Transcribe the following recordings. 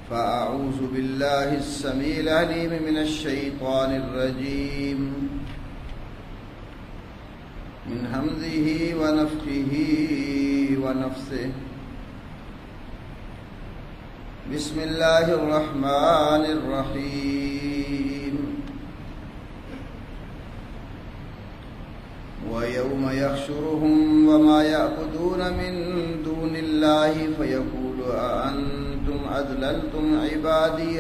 فأعوذ بالله السميع العليم من الشيطان الرجيم من همزه ونفخه ونفثه بسم الله الرحمن الرحيم ويوم يحشرهم وما يعبدون من دون الله فيقول أأنتم أضللتم عبادي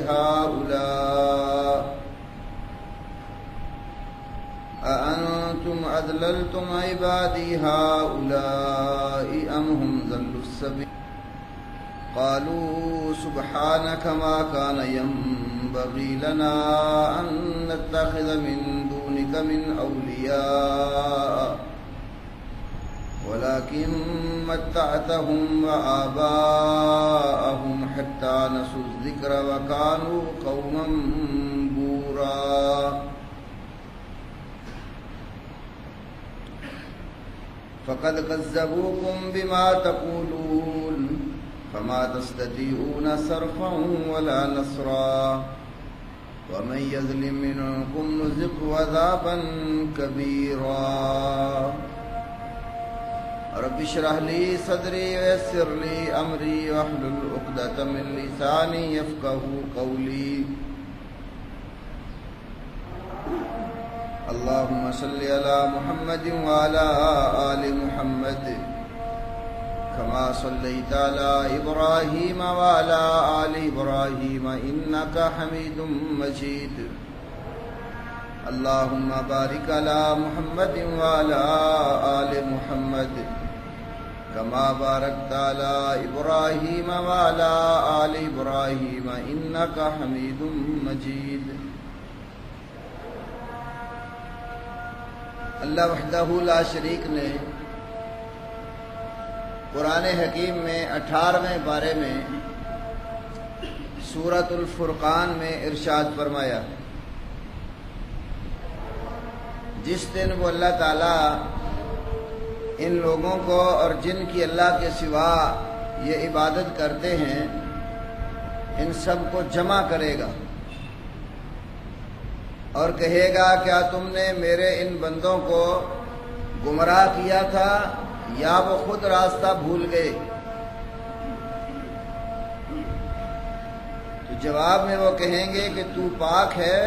هؤلاء أم هم ضلوا السبيل قالوا سبحانك ما كان ينبغي لنا أن نتخذ من دونك من أولياء ولكن متعتهم وآباءهم حتى نسوا الذكر وكانوا قوما بورا فقد كذبوكم بما تقولون فما تستطيعون صرفا ولا نصرا ومن يظلم منكم نذقه عذابا كبيرا رب اشرح لي صدري ويسر لي امري واحلل عقدة من لساني يفقهوا قولي اللهم صل على محمد وعلى آل محمد كما صليت على إبراهيم وعلى آل إبراهيم إنك حميد مجيد اللهم بارك على محمد وعلى آل محمد كما باركت على إبراهيم وعلى آل إبراهيم إنك حميد مجيد اللہ وحدہ لا شریک نے قرآن حکیم میں 18ویں پارے میں سورۃ الفرقان میں ارشاد فرمایا جس دن وہ اللہ تعالیٰ ان لوگوں کو اور جن کی اللہ کے سوا یہ عبادت کرتے ہیں ان سب کو جمع کرے گا اور کہے گا کیا تم نے میرے ان بندوں کو گمراہ کیا تھا یا وہ خود راستہ بھول گئے؟ تو جواب میں وہ کہیں گے کہ تو پاک ہے،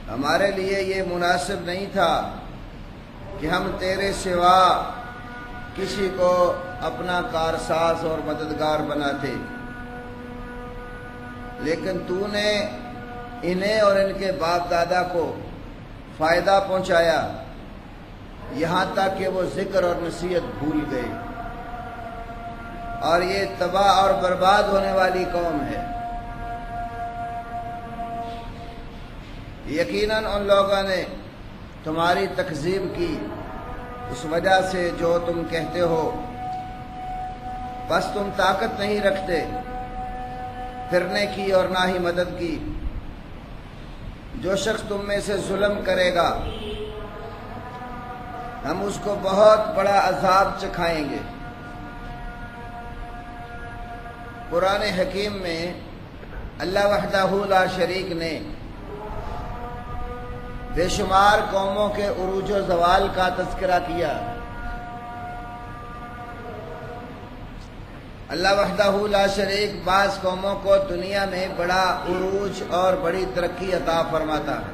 ہمارے لیے یہ مناسب نہیں تھا کہ ہم تیرے سوا کسی کو اپنا کارساز اور مددگار بناتے، لیکن تو نے انہیں اور ان کے باپ دادا کو فائدہ پہنچایا یہاں تک کہ وہ ذکر اور نصیحت بھول گئے، اور یہ تباہ اور برباد ہونے والی قوم ہے۔ یقیناً ان لوگوں نے تمہاری تکذیب کی اس وجہ سے جو تم کہتے ہو، بس تم طاقت نہیں رکھتے پھرنے کی اور نہ ہی مدد کی۔ جو شخص تم میں سے ظلم کرے گا ہم اس کو بہت بڑا عذاب چکھائیں گے۔ قرآن حکیم میں اللہ وحدہ لا شریک نے بے شمار قوموں کے عروج و زوال کا تذکرہ کیا۔ اللہ وحدہ لا شریک بعض قوموں کو دنیا میں بڑا عروج اور بڑی ترقی عطا فرماتا ہے،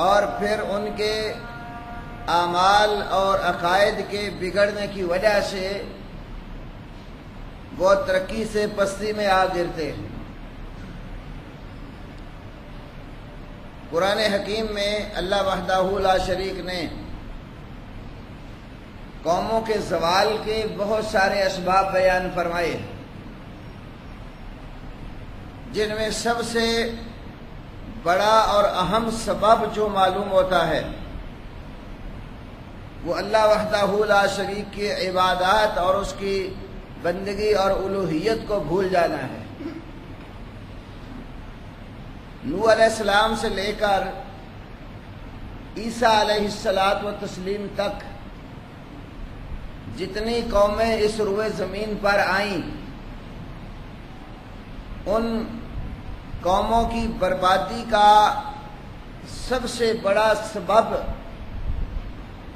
اور پھر ان کے اعمال اور عقائد کے بگڑنے کی وجہ سے وہ ترقی سے پستی میں آ گرتے ہیں۔ قرآن حکیم میں اللہ وحدہ لا شریک نے قوموں کے زوال کے بہت سارے اسباب بیان فرمائے، جن میں سب سے بڑا اور اہم سبب جو معلوم ہوتا ہے وہ اللہ وحدہ لا شریک کی عبادات اور اس کی بندگی اور الوہیت کو بھول جانا ہے۔ نوح علیہ السلام سے لے کر عیسیٰ علیہ السلام تک جتنی قومیں اس روئے زمین پر آئیں ان قوموں کی بربادی کا سب سے بڑا سبب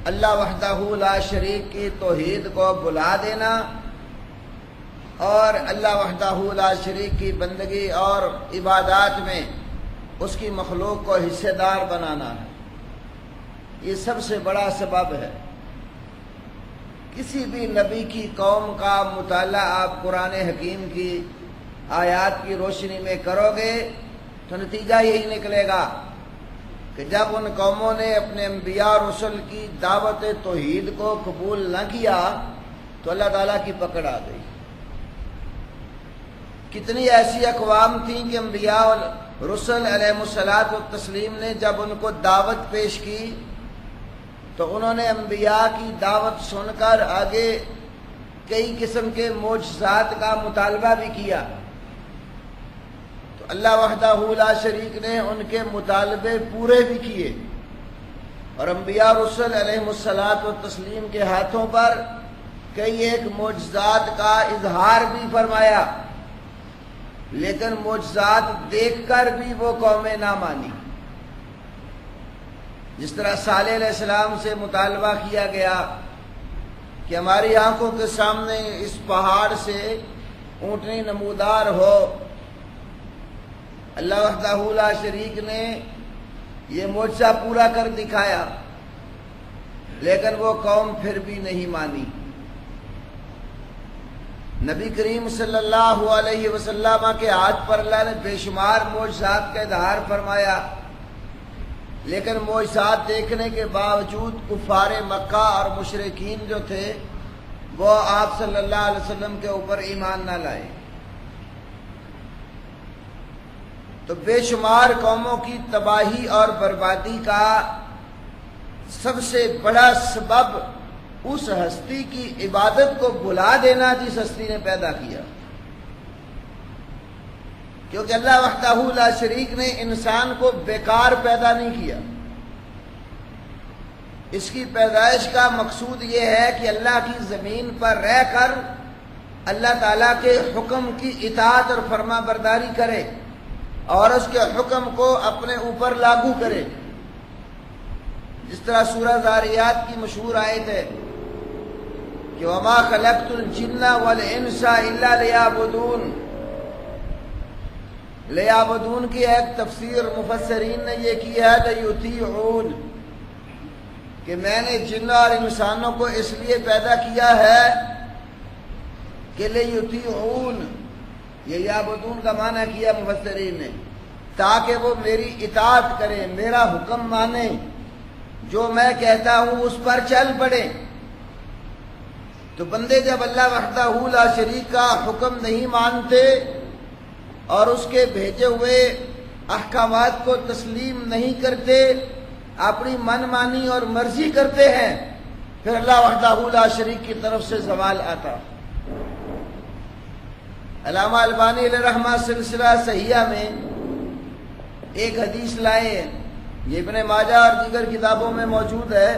اللہ وحدہ لا شریک کی توحید کو بھلا دینا اور اللہ وحدہ لا شریک کی بندگی اور عبادات میں اس کی مخلوق کو حصے دار بنانا ہے۔ یہ سب سے بڑا سبب ہے۔ کسی بھی نبی کی قوم کا مطالعہ آپ قرآن حکیم کی آیات کی روشنی میں کرو گے تو نتیجہ یہی نکلے گا کہ جب ان قوموں نے اپنے انبیاء اور رسل کی دعوت توحید کو قبول نہ کیا تو اللہ تعالیٰ کی پکڑ آ گئی۔ کتنی ایسی اقوام تھیں کہ انبیاء اور رسل علیہ الصلاۃ والتسلیم نے جب ان کو دعوت پیش کی تو انہوں نے انبیاء کی دعوت سن کر آگے کئی قسم کے معجزات کا مطالبہ بھی کیا، تو اللہ وحدہ لا شریک نے ان کے مطالبے پورے بھی کیے اور انبیاء رسل علیہ الصلاۃ والتسلیم کے ہاتھوں پر کئی ایک معجزات کا اظہار بھی فرمایا، لیکن معجزات دیکھ کر بھی وہ قومیں نہ مانی۔ جس طرح صالح علیہ السلام سے مطالبہ کیا گیا کہ ہماری آنکھوں کے سامنے اس پہاڑ سے اونٹنی نمودار ہو، اللہ وحدہ لا شریک نے یہ معجزہ پورا کر دکھایا، لیکن وہ قوم پھر بھی نہیں مانی۔ نبی کریم صلی اللہ علیہ وسلم کے ہاتھ پر اللہ نے بے شمار معجزات کا اظہار فرمایا، لیکن معجزات دیکھنے کے باوجود کفار مکہ اور مشرکین جو تھے وہ آپ صلی اللہ علیہ وسلم کے اوپر ایمان نہ لائے۔ تو بے شمار قوموں کی تباہی اور بربادی کا سب سے بڑا سبب اس ہستی کی عبادت کو بھلا دینا جس ہستی نے پیدا کیا، کیونکہ اللہ وحدہ لا شریک نے انسان کو بیکار پیدا نہیں کیا۔ اس کی پیدائش کا مقصود یہ ہے کہ اللہ کی زمین پر رہ کر اللہ تعالیٰ کے حکم کی اطاعت اور فرما برداری کرے اور اس کے حکم کو اپنے اوپر لاگو کرے۔ جس طرح سورہ ذاریات کی مشہور آیت ہے کہ وَمَا خَلَقْتُ الْجِنَّ وَالْإِنسَ إِلَّا لِيَعْبُدُونَ، لیعبدون کی ایک تفسیر مفسرین نے یہ کی ہے لیطیعون، کہ میں نے جن اور انسانوں کو اس لیے پیدا کیا ہے کہ لیطیعون، یہ یعبدون کا معنی کیا مفسرین نے، تاکہ وہ میری اطاعت کریں، میرا حکم مانیں، جو میں کہتا ہوں اس پر چل پڑیں۔ تو بندے جب اللہ وحدہ لا شریک کا حکم نہیں مانتے اور اس کے بھیجے ہوئے احکامات کو تسلیم نہیں کرتے، اپنی من مانی اور مرضی کرتے ہیں، پھر اللہ وحدہ لا شریک کی طرف سے زوال آتا۔ علامہ البانی علیہ رحمہ سلسلہ صحیحہ میں ایک حدیث لائے ہیں، یہ ابن ماجہ اور دیگر کتابوں میں موجود ہے۔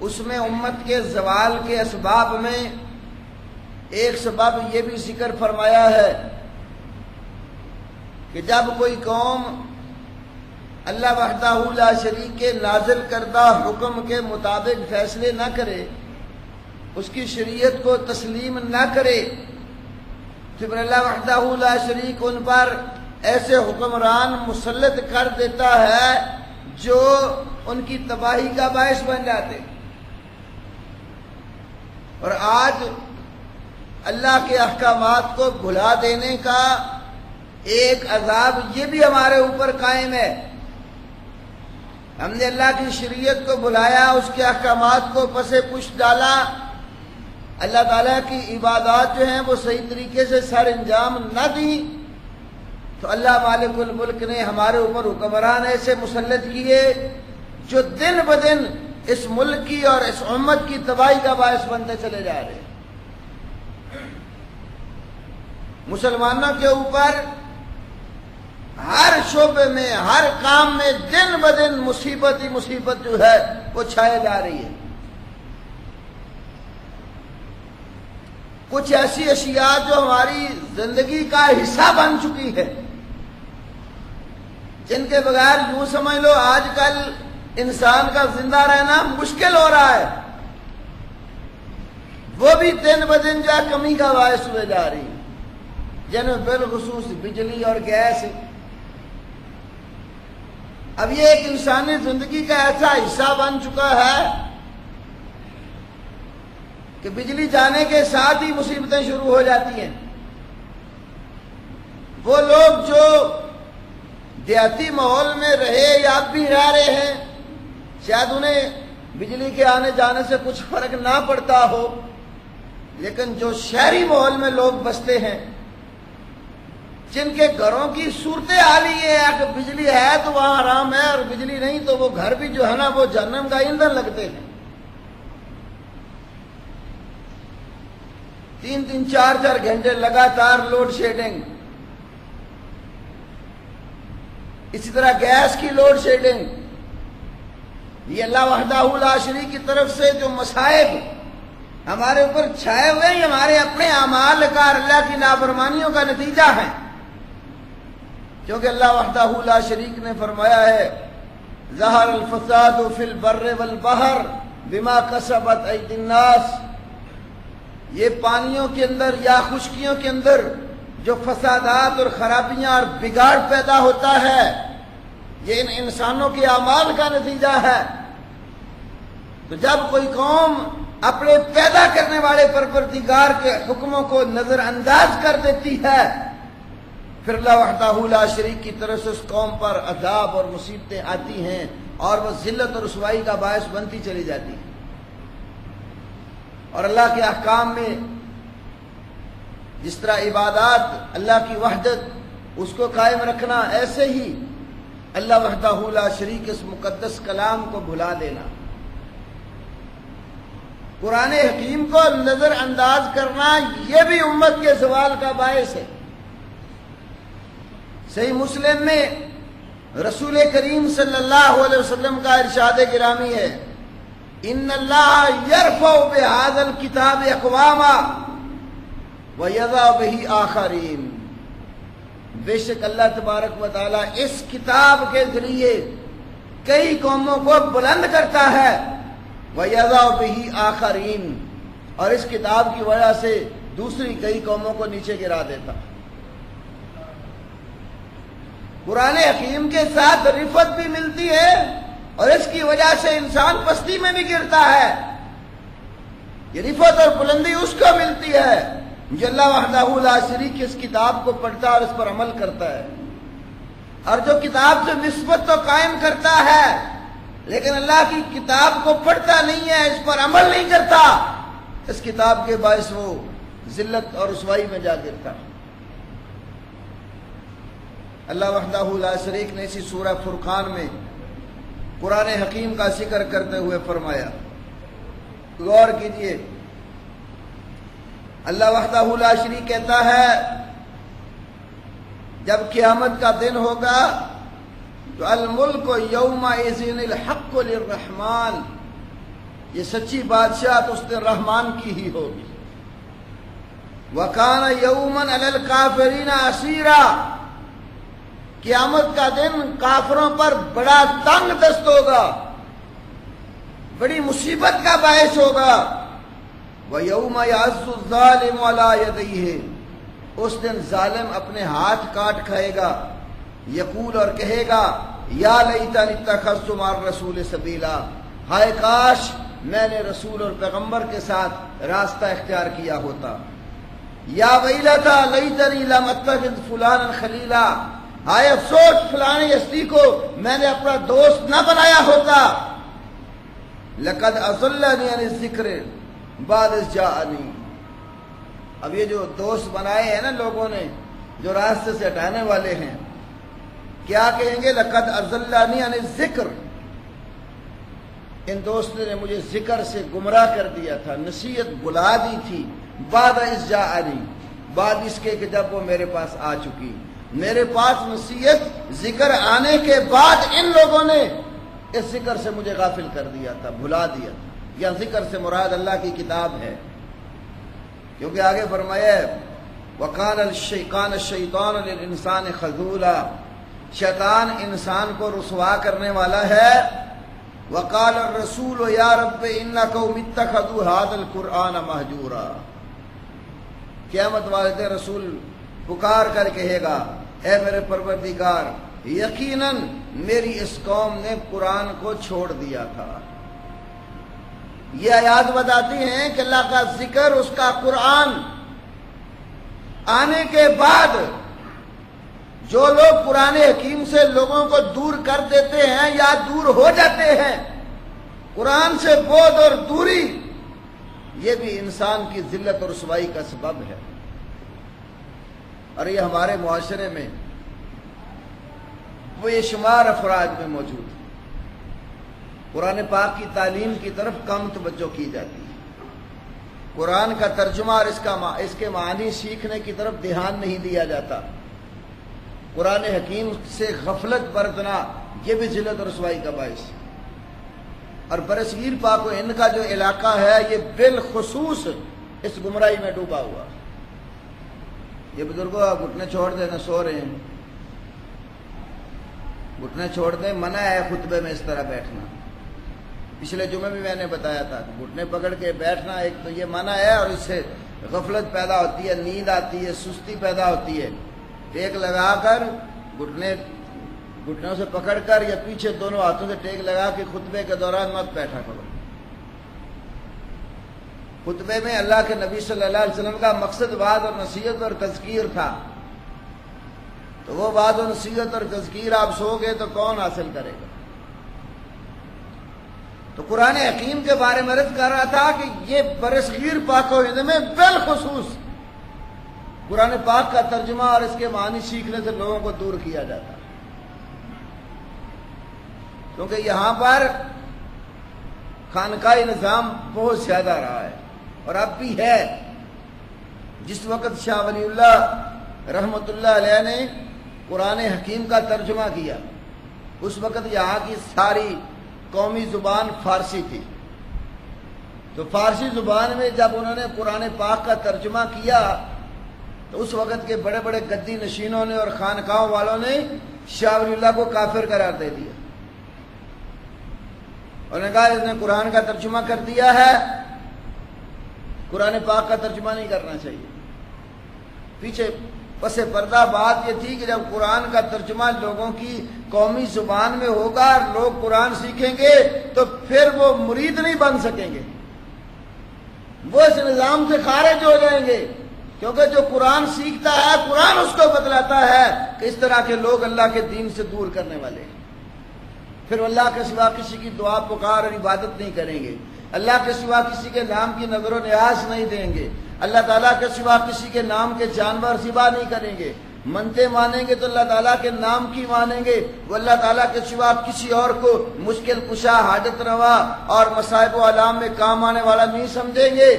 اس میں امت کے زوال کے اسباب میں ایک سبب یہ بھی ذکر فرمایا ہے کہ جب کوئی قوم اللہ وحدہ لا شریک کے نازل کردہ حکم کے مطابق فیصلے نہ کرے، اس کی شریعت کو تسلیم نہ کرے، تو پھر اللہ وحدہ لا شریک ان پر ایسے حکمران مسلط کر دیتا ہے جو ان کی تباہی کا باعث بن جاتے۔ اور آج اللہ کے احکامات کو بھلا دینے کا ایک عذاب یہ بھی ہمارے اوپر قائم ہے۔ ہم نے اللہ کی شریعت کو بھلایا، اس کے احکامات کو پس پش ڈالا، اللہ تعالیٰ کی عبادات جو ہیں وہ صحیح طریقے سے سر انجام نہ دی، تو اللہ مالک الملک نے ہمارے اوپر حکمران ایسے مسلط کیے جو دن بدن اس ملک کی اور اس امت کی تباہی کا باعث بنتے چلے جا رہے ہیں۔ مسلمانوں کے اوپر ہر شعبے میں، ہر کام میں دن بدن مصیبت ہی مصیبت جو ہے وہ چھائے جا رہی ہے۔ کچھ ایسی اشیاء جو ہماری زندگی کا حصہ بن چکی ہے، جن کے بغیر یوں سمجھ لو آج کل انسان کا زندہ رہنا مشکل ہو رہا ہے، وہ بھی دن بدن جو کمی کا باعث ہوئے جا رہی ہیں، جن میں بالخصوص بجلی اور گیس۔ اب یہ ایک انسانی زندگی کا ایسا حصہ بن چکا ہے کہ بجلی جانے کے ساتھ ہی مصیبتیں شروع ہو جاتی ہیں۔ وہ لوگ جو دیہاتی ماحول میں رہے یا اب بھی رہ رہے ہیں، شاید انہیں بجلی کے آنے جانے سے کچھ فرق نہ پڑتا ہو، لیکن جو شہری ماحول میں لوگ بستے ہیں، جن کے گھروں کی صورتحال یہ ہے کہ بجلی ہے تو وہاں آرام ہے اور بجلی نہیں تو وہ گھر بھی جو ہے نا وہ جہنم کا ایندھن لگتے ہیں۔ 3-3 4-4 گھنٹے لگاتار لوڈ شیڈنگ، اسی طرح گیس کی لوڈ شیڈنگ، یہ اللہ وحدہ لا شریک کی طرف سے جو مصائب ہمارے اوپر چھائے ہوئے ہیں، ہمارے اپنے اعمال کا اور اللہ کی نافرمانیوں کا نتیجہ ہے، کیونکہ اللہ وحدہ لا شریک نے فرمایا ہے ظہر الفساد فی البر والبحر بما کسبت ایدی الناس، یہ پانیوں کے اندر یا خشکیوں کے اندر جو فسادات اور خرابیاں اور بگاڑ پیدا ہوتا ہے، یہ ان انسانوں کے اعمال کا نتیجہ ہے۔ تو جب کوئی قوم اپنے پیدا کرنے والے پروردگار کے حکموں کو نظر انداز کر دیتی ہے، پھر اللہ وحدہ لا شریک کی طرف سے اس قوم پر عذاب اور مصیبتیں آتی ہیں اور وہ ذلت اور رسوائی کا باعث بنتی چلی جاتی ہے۔ اور اللہ کے احکام میں جس طرح عبادات اللہ کی وحدت اس کو قائم رکھنا، ایسے ہی اللہ وحدہ لا شریک اس مقدس کلام کو بھلا دینا، قرآن حکیم کو نظر انداز کرنا، یہ بھی امت کے زوال کا باعث ہے۔ صحیح مسلم میں رسول کریم صلی اللہ علیہ وسلم کا ارشاد گرامی ہے ان اللہ یرفع بہذا الکتاب اقواما ویضع بہ آخرین، بے شک اللہ تبارک و تعالیٰ اس کتاب کے ذریعے کئی قوموں کو بلند کرتا ہے، ویضع بہ آخرین، اور اس کتاب کی وجہ سے دوسری کئی قوموں کو نیچے گرا دیتا۔ قرآن حکیم کے ساتھ رفت بھی ملتی ہے اور اس کی وجہ سے انسان پستی میں بھی گرتا ہے۔ یہ رفت اور بلندی اس کو ملتی ہے جو اللہ وحدہ لا شریک کی اس کتاب کو پڑھتا ہے اور اس پر عمل کرتا ہے، اور جو کتاب سے نسبت تو قائم کرتا ہے لیکن اللہ کی کتاب کو پڑھتا نہیں ہے، اس پر عمل نہیں کرتا، اس کتاب کے باعث وہ ذلت اور رسوائی میں جا گرتا۔ اللہ وحدہ لا شریک نے اسی سورہ فرقان میں قرآن حکیم کا ذکر کرتے ہوئے فرمایا، غور کیجئے، اللہ وحدہ لا شریک کہتا ہے جب قیامت کا دن ہوگا تو الملک یومئذ الحق للرحمن، یہ سچی بادشاہت اس دن رحمان کی ہی ہوگی۔ وَكَانَ يَوْمًا عَلَى الْكَافِرِينَ عَسِيرًا، قیامت کا دن کافروں پر بڑا تنگ دست ہوگا، بڑی مصیبت کا باعث ہوگا۔ وَيَوْمَ يَعَضُّ الظَّالِمُ عَلَى يَدَيْهِ، اس دن ظالم اپنے ہاتھ کاٹ کھائے گا، یقول اور کہے گا یا لیتنی اتخذت مع الرسول سبیلا، ہائے کاش میں نے رسول اور پیغمبر کے ساتھ راستہ اختیار کیا ہوتا۔ یا ویلتا لیتنی لم اتخذ فلانا خلیلا، ہائے افسوس فلانے ہستی کو میں نے اپنا دوست نہ بنایا ہوتا۔ لقد اضلنی عن الذکر بعد اذ جاءنی، اب یہ جو دوست بنائے ہیں نا لوگوں نے جو راستے سے ہٹانے والے ہیں، کیا کہیں گے؟ لقد اضلنی عن الذکر، ان دوستوں نے مجھے ذکر سے گمراہ کر دیا تھا، نصیحت بلا دی تھی، بعد اذ جاءنی، بعد اس کے کہ جب وہ میرے پاس آ چکی، میرے پاس نصیحت ذکر آنے کے بعد ان لوگوں نے اس ذکر سے مجھے غافل کر دیا تھا، بھلا دیا تھا۔ یا ذکر سے مراد اللہ کی کتاب ہے۔ کیونکہ آگے فرمایا وَقَانَ الشَّيْطَانُ لِلْإِنسَانِ خَذُولًا، شیطان انسان کو رسوا کرنے والا ہے۔ وَقَالَ الرَّسُولُ يَا رَبِّ إِنَّ قَوْمِي اتَّخَذُوا هَذَا الْقُرْآنَ مَهْجُورًا، قیامت والے دن رسول پکار کر کہے گا اے میرے پروردگار، یقیناً میری اس قوم نے قرآن کو چھوڑ دیا تھا۔ یہ آیات بتاتی ہیں کہ اللہ کا ذکر، اس کا قرآن آنے کے بعد جو لوگ قرآن حکیم سے لوگوں کو دور کر دیتے ہیں یا دور ہو جاتے ہیں، قرآن سے بعد اور دوری، یہ بھی انسان کی ذلت اور رسوائی کا سبب ہے۔ اور یہ ہمارے معاشرے میں بے شمار افراد میں موجود ہے۔ قرآن پاک کی تعلیم کی طرف کم توجہ کی جاتی ہے، قرآن کا ترجمہ اور اس کے معنی سیکھنے کی طرف دھیان نہیں دیا جاتا۔ قرآن حکیم سے غفلت برتنا یہ بھی ذلت اور رسوائی کا باعث ہے۔ اور برصغیر پاک و ہند کا جو علاقہ ہے یہ بالخصوص اس گمراہی میں ڈوبا ہوا۔ یہ بزرگوں آپ گھٹنے چھوڑ دیں، نہ سو رہے ہیں، گھٹنے چھوڑ دیں، منع ہے خطبے میں اس طرح بیٹھنا۔ پچھلے جمعے بھی میں نے بتایا تھا کہ گھٹنے پکڑ کے بیٹھنا ایک تو یہ منع ہے، اور اس سے غفلت پیدا ہوتی ہے، نیند آتی ہے، سستی پیدا ہوتی ہے۔ ٹیک لگا کر گھٹنوں سے پکڑ کر یا پیچھے دونوں ہاتھوں سے ٹیک لگا کے خطبے کے دوران مت بیٹھا کرو۔ خطبے میں اللہ کے نبی صلی اللہ علیہ وسلم کا مقصد وعظ اور نصیحت اور تذکیر تھا، تو وہ وعظ اور نصیحت اور تذکیر آپ سو گے تو کون حاصل کرے گا؟ تو قرآن حکیم کے بارے میں عرض کر رہا تھا کہ یہ برصغیر پاک و ہند میں بالخصوص قرآن پاک کا ترجمہ اور اس کے معنی سیکھنے سے لوگوں کو دور کیا جاتا، کیونکہ یہاں پر خانقاہی نظام بہت زیادہ رہا ہے اور اب بھی ہے۔ جس وقت شاہ ولی اللہ رحمۃ اللہ علیہ نے قرآن حکیم کا ترجمہ کیا، اس وقت یہاں کی ساری قومی زبان فارسی تھی، تو فارسی زبان میں جب انہوں نے قرآن پاک کا ترجمہ کیا تو اس وقت کے بڑے بڑے گدی نشینوں نے اور خانقاہوں والوں نے شاہ ولی اللہ کو کافر قرار دے دیا۔ انہوں نے کہا اس نے قرآن کا ترجمہ کر دیا ہے، قرآن پاک کا ترجمہ نہیں کرنا چاہیے۔ پیچھے پس پردہ بات یہ تھی کہ جب قرآن کا ترجمہ لوگوں کی قومی زبان میں ہوگا اور لوگ قرآن سیکھیں گے تو پھر وہ مرید نہیں بن سکیں گے، وہ اس نظام سے خارج ہو جائیں گے، کیونکہ جو قرآن سیکھتا ہے قرآن اس کو بتلاتا ہے کہ اس طرح کے لوگ اللہ کے دین سے دور کرنے والے ہیں۔ پھر اللہ کے سوا کسی کی دعا پکار اور عبادت نہیں کریں گے، اللہ کے سوا کسی کے نام کی نظر و نیاز نہیں دیں گے، اللہ تعالیٰ کے سوا کسی کے نام کے جانور ذبح نہیں کریں گے، منتے مانیں گے تو اللہ تعالیٰ کے نام کی مانیں گے، وہ اللہ تعالیٰ کے سوا کسی اور کو مشکل کشا، حاجت روا اور مصائب و آلام میں کام آنے والا نہیں سمجھیں گے۔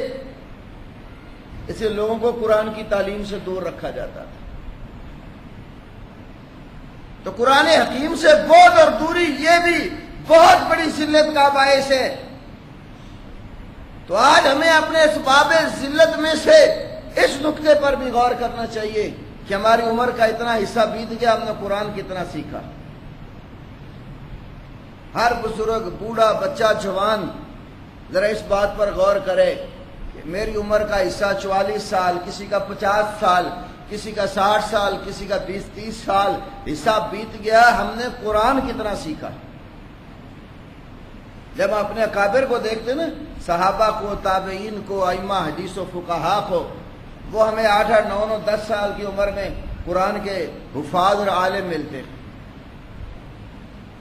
اس لیے لوگوں کو قرآن کی تعلیم سے دور رکھا جاتا تھا۔ تو قرآن حکیم سے بعد اور دوری یہ بھی بہت بڑی ذلت کا باعث ہے۔ تو آج ہمیں اپنے اسباب ذلت میں سے اس نقطے پر بھی غور کرنا چاہیے کہ ہماری عمر کا اتنا حصہ بیت گیا، ہم نے قرآن کتنا سیکھا۔ ہر بزرگ، بوڑھا، بچہ، جوان ذرا اس بات پر غور کرے کہ میری عمر کا حصہ 44 سال، کسی کا 50 سال، کسی کا 60 سال، کسی کا 20-30 سال حصہ بیت گیا، ہم نے قرآن کتنا سیکھا۔ جب ہم اپنے اکابر کو دیکھتے نا، صحابہ کو، تابعین کو، ائمہ حدیث و فقہا کو، وہ ہمیں 8-8، 9-9، 10 سال کی عمر میں قرآن کے حفاظ اور عالم ملتے،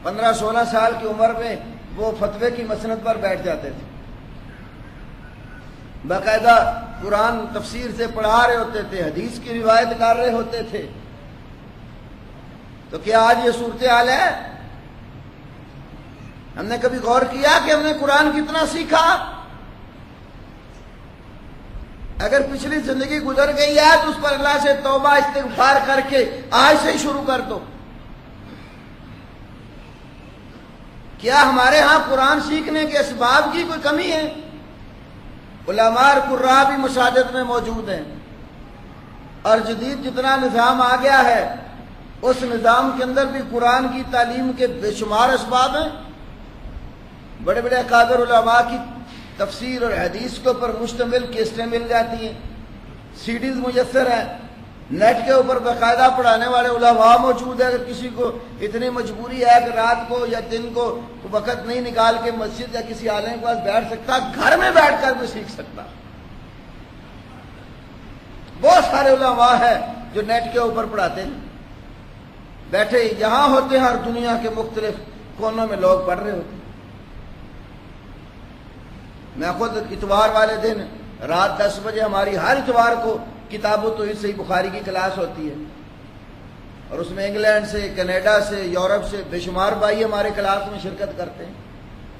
15-16 سال کی عمر میں وہ فتوے کی مسند پر بیٹھ جاتے تھے، باقاعدہ قرآن تفسیر سے پڑھا رہے ہوتے تھے، حدیث کی روایت کر رہے ہوتے تھے۔ تو کیا آج یہ صورتحال ہے؟ ہم نے کبھی غور کیا کہ ہم نے قرآن کتنا سیکھا؟ اگر پچھلی زندگی گزر گئی ہے تو اس پر اللہ سے توبہ استغفار کر کے آج سے ہی شروع کر دو۔ کیا ہمارے ہاں قرآن سیکھنے کے اسباب کی کوئی کمی ہے؟ علماء اور قراء بھی مساجد میں موجود ہیں، اور جدید جتنا نظام آ گیا ہے اس نظام کے اندر بھی قرآن کی تعلیم کے بے شمار اسباب ہیں۔ بڑے بڑے اکابر علماء کی تفسیر اور حدیث کے اوپر مشتمل کیسٹیں مل جاتی ہیں، سی ڈیز میسر ہیں، نیٹ کے اوپر باقاعدہ پڑھانے والے علماء موجود ہیں۔ اگر کسی کو اتنی مجبوری ہے کہ رات کو یا دن کو وقت نہیں نکال کے مسجد یا کسی عالم کے پاس بیٹھ سکتا، گھر میں بیٹھ کر بھی سیکھ سکتا۔ بہت سارے علماء ہیں جو نیٹ کے اوپر پڑھاتے ہیں، بیٹھے یہاں ہوتے ہیں اور دنیا کے مختلف کونوں میں لوگ پڑھ رہے ہوتے ہیں۔ میں خود اتوار والے دن رات 10 بجے ہماری ہر اتوار کو کتاب و توحید صحیح بخاری کی کلاس ہوتی ہے، اور اس میں انگلینڈ سے، کینیڈا سے، یورپ سے بے شمار بھائی ہمارے کلاس میں شرکت کرتے ہیں۔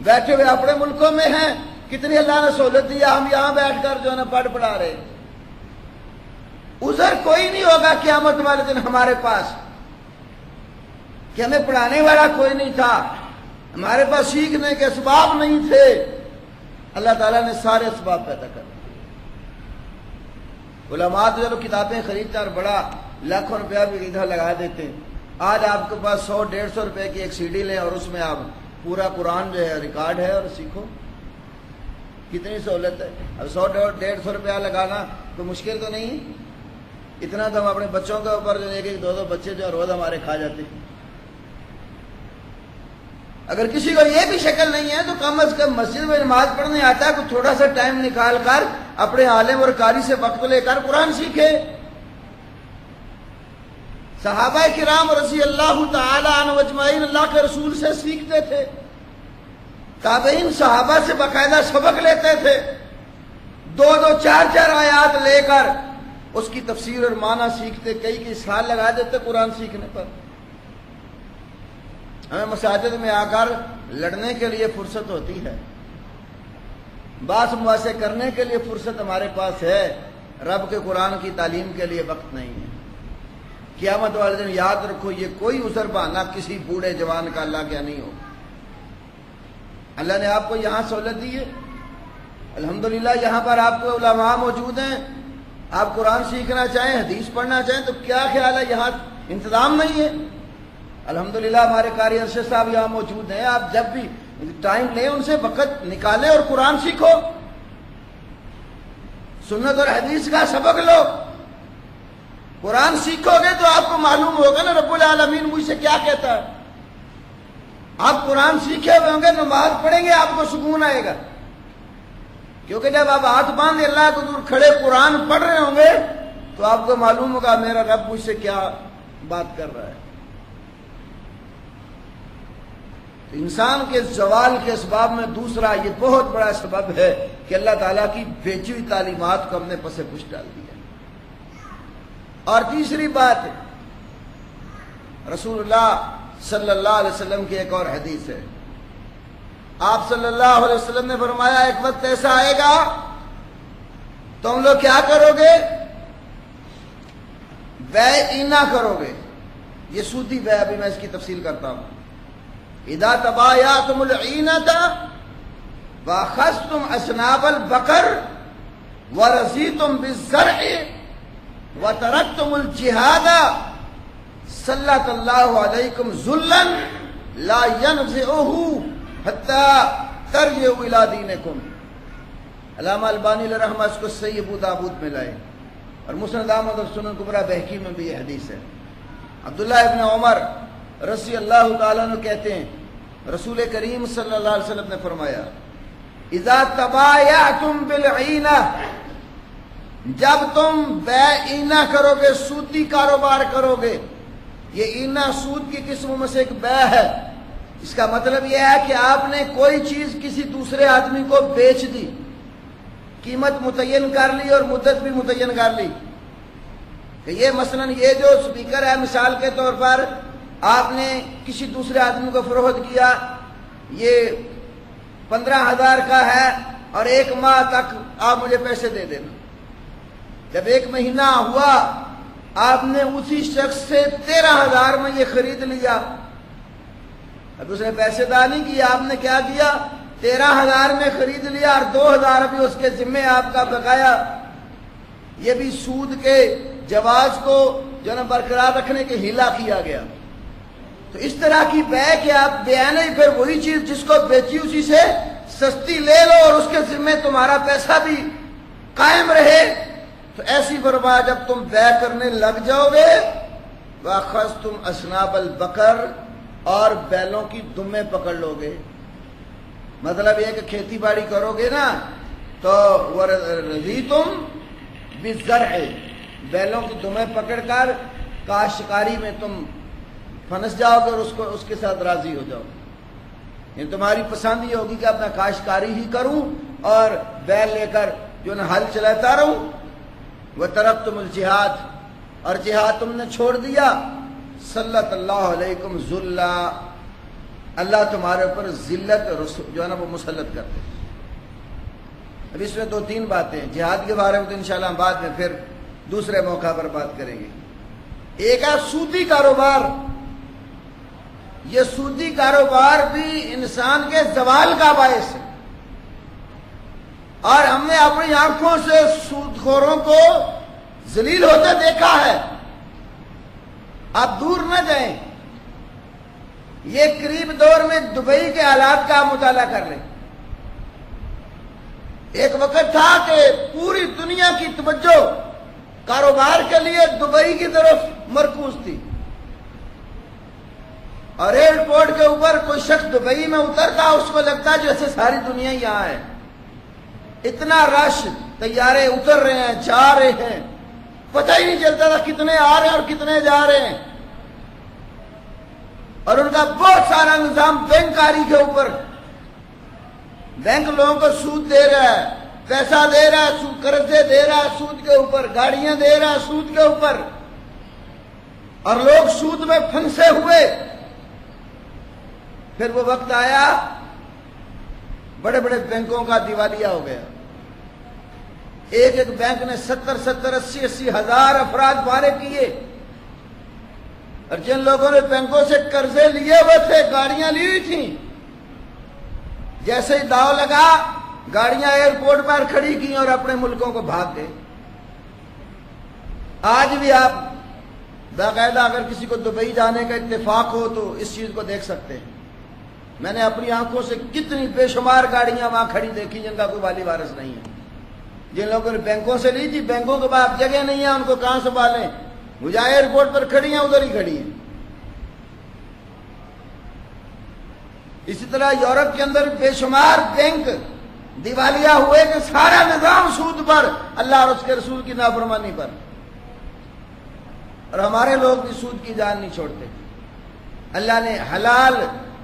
بیٹھے ہوئے اپنے ملکوں میں ہیں، کتنی اللہ نے سہولت دی ہے، ہم یہاں بیٹھ کر جو ہے نا پڑھا رہے ہیں۔ عذر کوئی نہیں ہوگا قیامت والے دن ہمارے پاس کہ ہمیں پڑھانے والا کوئی نہیں تھا، ہمارے پاس سیکھنے کے اسباب نہیں تھے۔ اللہ تعالیٰ نے سارے اسباب پیدا کر دیے۔ علماء تو چلو کتابیں خریدتے اور بڑا لاکھوں روپیہ بھی ادھر لگا دیتے ہیں۔ آج آپ کے پاس 100-150 روپے کی ایک سی ڈی لیں اور اس میں آپ پورا قرآن جو ہے ریکارڈ ہے اور سیکھو، کتنی سہولت ہے۔ اب 100-150 روپیہ لگانا کوئی مشکل تو نہیں، اتنا تو ہم اپنے بچوں کے اوپر جو 1-2 بچے جو روز ہمارے کھا جاتے ہیں۔ اگر کسی کو یہ بھی شکل نہیں ہے تو کم از کم مسجد میں نماز پڑھنے آتا ہے، کوئی تھوڑا سا ٹائم نکال کر اپنے عالم اور قاری سے وقت لے کر قرآن سیکھے۔ صحابہ کرام رضی اللہ تعالی عنہ اجمعین اللہ کے رسول سے سیکھتے تھے، تابعین صحابہ سے باقاعدہ سبق لیتے تھے، 2-2 4-4 آیات لے کر اس کی تفسیر اور معنی سیکھتے، کئی سال لگا دیتے قرآن سیکھنے پر۔ ہمیں مساجد میں آ کر لڑنے کے لیے فرصت ہوتی ہے، باس مباحثے کرنے کے لیے فرصت ہمارے پاس ہے، رب کے قرآن کی تعلیم کے لیے وقت نہیں ہے۔ قیامت والے دن یاد رکھو یہ کوئی عذر بہانہ کسی بوڑھے جوان کا اللہ کیا نہیں ہو۔ اللہ نے آپ کو یہاں سہولت دی ہے، الحمدللہ یہاں پر آپ کو علماء موجود ہیں، آپ قرآن سیکھنا چاہیں، حدیث پڑھنا چاہیں تو کیا خیال ہے یہاں انتظام نہیں ہے؟ الحمدللہ ہمارے قاری ارشد صاحب یہاں موجود ہیں، آپ جب بھی ٹائم لیں ان سے وقت نکالیں اور قرآن سیکھو، سنت اور حدیث کا سبق لو۔ قرآن سیکھو گے تو آپ کو معلوم ہوگا نا رب العالمین مجھ سے کیا کہتا ہے۔ آپ قرآن سیکھے ہوئے ہوں گے، نماز پڑھیں گے، آپ کو سکون آئے گا، کیونکہ جب آپ ہاتھ باندھ اللہ کو دور کھڑے قرآن پڑھ رہے ہوں گے تو آپ کو معلوم ہوگا میرا رب مجھ سے کیا بات کر رہا ہے۔ انسان کے زوال کے اسباب میں دوسرا یہ بہت بڑا سبب ہے کہ اللہ تعالیٰ کی بھیجی ہوئی تعلیمات کو ہم نے پس پش ڈال دیا۔ اور تیسری بات رسول اللہ صلی اللہ علیہ وسلم کی ایک اور حدیث ہے، آپ صلی اللہ علیہ وسلم نے فرمایا ایک وقت ایسا آئے گا تم لوگ کیا کرو گے؟ بیع اینا کرو گے، یہ سودی بیع، ابھی میں اس کی تفصیل کرتا ہوں۔ اذا تبایعتم العینۃ واخذتم اصناب البقر ورضیتم بالزرع وترکتم الجہاد سلط اللہ علیکم ذلا لا ینزعہ حتی ترجعوا الی دینکم۔ علامہ البانی علیہ رحمہ اس کو صحیح ابو داؤد میں لائے، اور مسند احمد اور سنن کبریٰ بہقی میں بھی یہ حدیث ہے۔ عبداللہ ابن عمر رضی اللہ تعالیٰ عنہ کہتے ہیں رسول کریم صلی اللہ علیہ وسلم نے فرمایا اذا تبایعتم بالعینہ، جب تم بیع اینا کرو گے، سودی کاروبار کرو گے، یہ اینا سود کی قسموں میں سے ایک بیع ہے۔ اس کا مطلب یہ ہے کہ آپ نے کوئی چیز کسی دوسرے آدمی کو بیچ دی، قیمت متعین کر لی اور مدت بھی متعین کر لی، کہ یہ مثلاً یہ جو سپیکر ہے مثال کے طور پر آپ نے کسی دوسرے آدمی کو فروخت کیا، یہ 15,000 کا ہے اور 1 ماہ تک آپ مجھے پیسے دے دینا۔ جب 1 مہینہ ہوا آپ نے اسی شخص سے 13,000 میں یہ خرید لیا، اب اس نے پیسے ادا نہیں کیا، آپ نے کیا کیا 13,000 میں خرید لیا اور 2,000 بھی اس کے ذمے آپ کا بقایا. یہ بھی سود کے جواز کو جو نا برقرار رکھنے کے ہیلا کیا گیا. تو اس طرح کی بے کہ آپ بیان ہی پھر وہی چیز جس کو بیچی اسی سے سستی لے لو اور اس کے ذمے تمہارا پیسہ بھی قائم رہے. تو ایسی فرمایا جب تم بے کرنے لگ جاؤ گے وَأَخَذْتُمْ أَسْنَابَ الْبَقَرِ اور بیلوں کی دمیں پکڑ لو گے. مطلب یہ کہ کھیتی باڑی کرو گے نا تو وَرَضِيتُمْ بِالزَّرْعِ بیلوں کی دمیں پکڑ کر کاشتکاری میں تم پھنس جاؤ گے اور اس کے ساتھ راضی ہو جاؤ گے. یعنی تمہاری پسند یہ ہوگی کہ اپنا کاشتکاری ہی کروں اور بیل لے کر جو نا ہل چلاتا رہوں. وَتَرَكْتُمُ الْجِهَادَ اور جہاد تم نے چھوڑ دیا. سلط اللہ علیکم ذلّا اللہ تمہارے اوپر ذلت جو ہے نا وہ مسلط کرتے. اب اس میں 2-3 باتیں ہیں. جہاد کے بارے میں تو انشاءاللہ ہم بعد میں پھر دوسرے موقع پر بات کریں گے. ایک ہے سودی کاروبار. یہ سودی کاروبار بھی انسان کے زوال کا باعث ہے اور ہم نے اپنی آنکھوں سے سود خوروں کو ذلیل ہوتے دیکھا ہے. آپ دور نہ جائیں. یہ قریب دور میں دبئی کے حالات کا مطالعہ کر لیں. ایک وقت تھا کہ پوری دنیا کی توجہ کاروبار کے لیے دبئی کی طرف مرکوز تھی اور ایئرپورٹ کے اوپر کوئی شخص دبئی میں اترتا اس کو لگتا جیسے ساری دنیا یہاں ہے. اتنا رش, طیارے اتر رہے ہیں جا رہے ہیں, پتہ ہی نہیں چلتا تھا کتنے آ رہے ہیں اور کتنے جا رہے ہیں. اور ان کا بہت سارا نظام بینکاری کے اوپر. بینک لوگوں کو سود دے رہا ہے, پیسہ دے رہا ہے, قرضے دے رہا ہے سود کے اوپر, گاڑیاں دے رہا ہے سود کے اوپر, اور لوگ سود میں پھنسے ہوئے. پھر وہ وقت آیا بڑے بڑے بینکوں کا دیوالیہ ہو گیا. ایک بینک نے 70-80 ہزار افراد مارے کیے اور جن لوگوں نے بینکوں سے قرضے لیے ہوئے تھے, گاڑیاں لی ہوئی تھیں, جیسے ہی داؤ لگا گاڑیاں ایئرپورٹ پر کھڑی کی اور اپنے ملکوں کو بھاگ گئے. آج بھی آپ باقاعدہ اگر کسی کو دبئی جانے کا اتفاق ہو تو اس چیز کو دیکھ سکتے ہیں. میں نے اپنی آنکھوں سے کتنی بے شمار گاڑیاں وہاں کھڑی دیکھی جن کا کوئی والی وارث نہیں ہے. جن لوگوں نے بینکوں سے لی تھی, بینکوں کے بعد جگہ نہیں ہے, ان کو کہاں سنبھالیں, مجھے ایئرپورٹ پر کھڑی ہیں ادھر ہی کھڑی ہیں. اسی طرح یورپ کے اندر بے شمار بینک دیوالیہ ہوئے کہ سارا نظام سود پر, اللہ اور اس کے رسول کی نافرمانی پر. اور ہمارے لوگ بھی سود کی جان نہیں چھوڑتے. اللہ نے حلال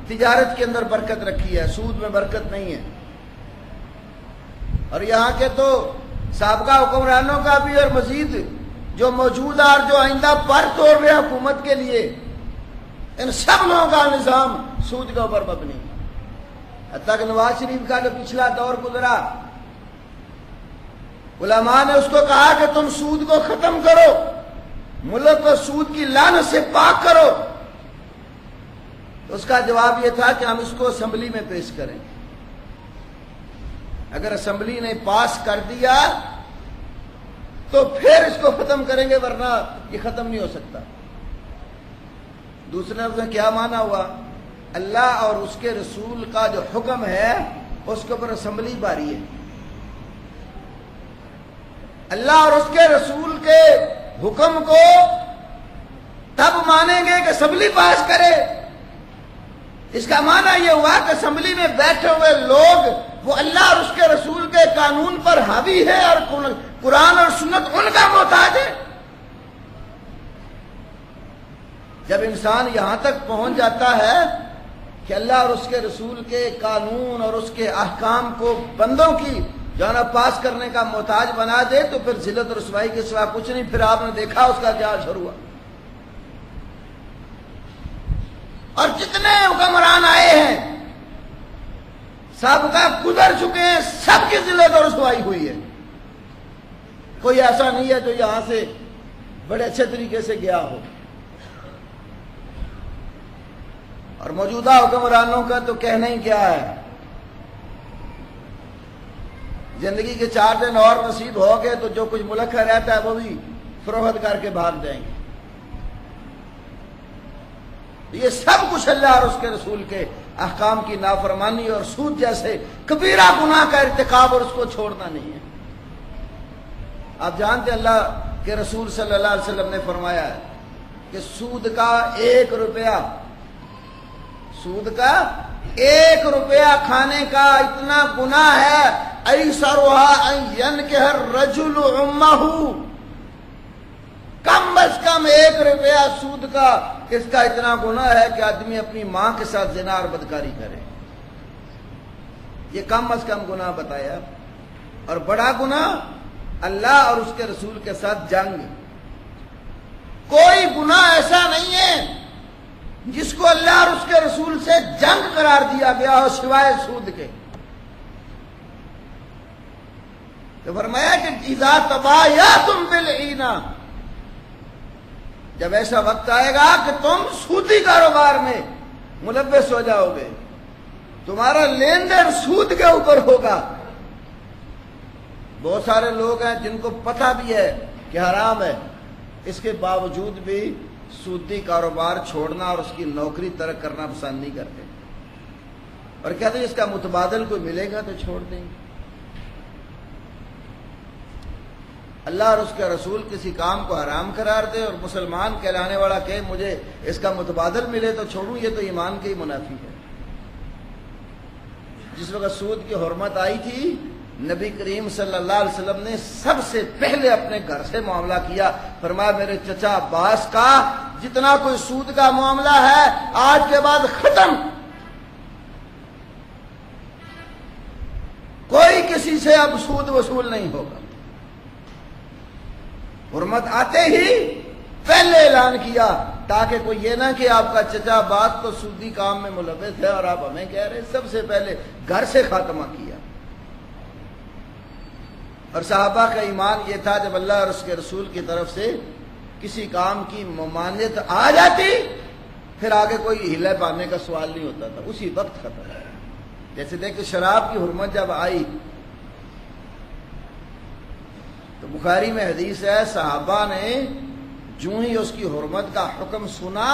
تجارت کے اندر برکت رکھی ہے, سود میں برکت نہیں ہے. اور یہاں کے تو سابقہ حکمرانوں کا بھی اور مزید جو موجودہ اور جو آئندہ پر توڑ رہے ہیں حکومت کے لیے, ان سب لوگوں کا نظام سود کے اوپر مبنی. حتیٰ کہ نواز شریف کا جو پچھلا دور گزرا, علماء نے اس کو کہا کہ تم سود کو ختم کرو, ملک کو سود کی لعنت سے پاک کرو. اس کا جواب یہ تھا کہ ہم اس کو اسمبلی میں پیش کریں. اگر اسمبلی نے پاس کر دیا تو پھر اس کو ختم کریں گے, ورنہ یہ ختم نہیں ہو سکتا. دوسرے لفظ میں کیا مانا ہوا, اللہ اور اس کے رسول کا جو حکم ہے اس کے اوپر اسمبلی باری ہے. اللہ اور اس کے رسول کے حکم کو تب مانیں گے کہ اسمبلی پاس کرے. اس کا معنی یہ ہوا کہ اسمبلی میں بیٹھے ہوئے لوگ وہ اللہ اور اس کے رسول کے قانون پر حاوی ہے اور قرآن اور سنت ان کا محتاج ہے. جب انسان یہاں تک پہنچ جاتا ہے کہ اللہ اور اس کے رسول کے قانون اور اس کے احکام کو بندوں کی جانا پاس کرنے کا محتاج بنا دے تو پھر ذلت اور رسوائی کے سوا کچھ نہیں. پھر آپ نے دیکھا اس کا کیا اثر ہوا. اور جتنے حکمران آئے ہیں سابقہ گزر چکے ہیں, سب کی ذلت اور رسوائی ہوئی ہے. کوئی ایسا نہیں ہے جو یہاں سے بڑے اچھے طریقے سے گیا ہو. اور موجودہ حکمرانوں کا تو کہنا ہی کیا ہے. زندگی کے 4 دن اور نصیب ہو گئے تو جو کچھ ملک رہتا ہے وہ بھی فروخت کر کے بھاگ جائیں گے۔ یہ سب کچھ اللہ اور اس کے رسول کے احکام کی نافرمانی اور سود جیسے کبیرہ گناہ کا ارتکاب اور اس کو چھوڑنا نہیں ہے۔ آپ جانتے ہیں اللہ کے رسول صلی اللہ علیہ وسلم نے فرمایا ہے کہ سود کا 1 روپیہ، سود کا 1 روپیہ کھانے کا اتنا گناہ ہے، ایسرها ان ينكح الرجل امه، کم از کم 1 روپیہ سود کا اس کا اتنا گناہ ہے کہ آدمی اپنی ماں کے ساتھ زنا اور بدکاری کرے۔ یہ کم از کم گناہ بتایا، اور بڑا گناہ اللہ اور اس کے رسول کے ساتھ جنگ۔ کوئی گناہ ایسا نہیں ہے جس کو اللہ اور اس کے رسول سے جنگ قرار دیا گیا ہو سوائے سود کے۔ تو فرمایا کہ اذا تبایعتم بالعینہ، جب ایسا وقت آئے گا کہ تم سودی کاروبار میں ملوث ہو جاؤ گے، تمہارا لین دین سود کے اوپر ہوگا۔ بہت سارے لوگ ہیں جن کو پتہ بھی ہے کہ حرام ہے، اس کے باوجود بھی سودی کاروبار چھوڑنا اور اس کی نوکری ترک کرنا پسند نہیں کرتے، اور کہتے ہیں اس کا متبادل کوئی ملے گا تو چھوڑ دیں گے۔ اللہ اور اس کے رسول کسی کام کو حرام قرار دے اور مسلمان کہلانے والا کہ مجھے اس کا متبادل ملے تو چھوڑوں، یہ تو ایمان کے ہی منافی ہے۔ جس وقت سود کی حرمت آئی تھی، نبی کریم صلی اللہ علیہ وسلم نے سب سے پہلے اپنے گھر سے معاملہ کیا۔ فرمایا میرے چچا عباس کا جتنا کوئی سود کا معاملہ ہے آج کے بعد ختم، کوئی کسی سے اب سود وصول نہیں ہوگا۔ حرمت آتے ہی پہلے اعلان کیا تاکہ کوئی یہ نہ کہ آپ کا چچا عباس تو سودی کام میں ملوث ہے اور آپ ہمیں کہہ رہے، سب سے پہلے گھر سے خاتمہ کیا۔ اور صحابہ کا ایمان یہ تھا جب اللہ اور اس کے رسول کی طرف سے کسی کام کی ممانعت آ جاتی پھر آگے کوئی ہیلے پانے کا سوال نہیں ہوتا تھا، اسی وقت ختم۔ جیسے دیکھیں شراب کی حرمت جب آئی تو بخاری میں حدیث ہے صحابہ نے جو ہی اس کی حرمت کا حکم سنا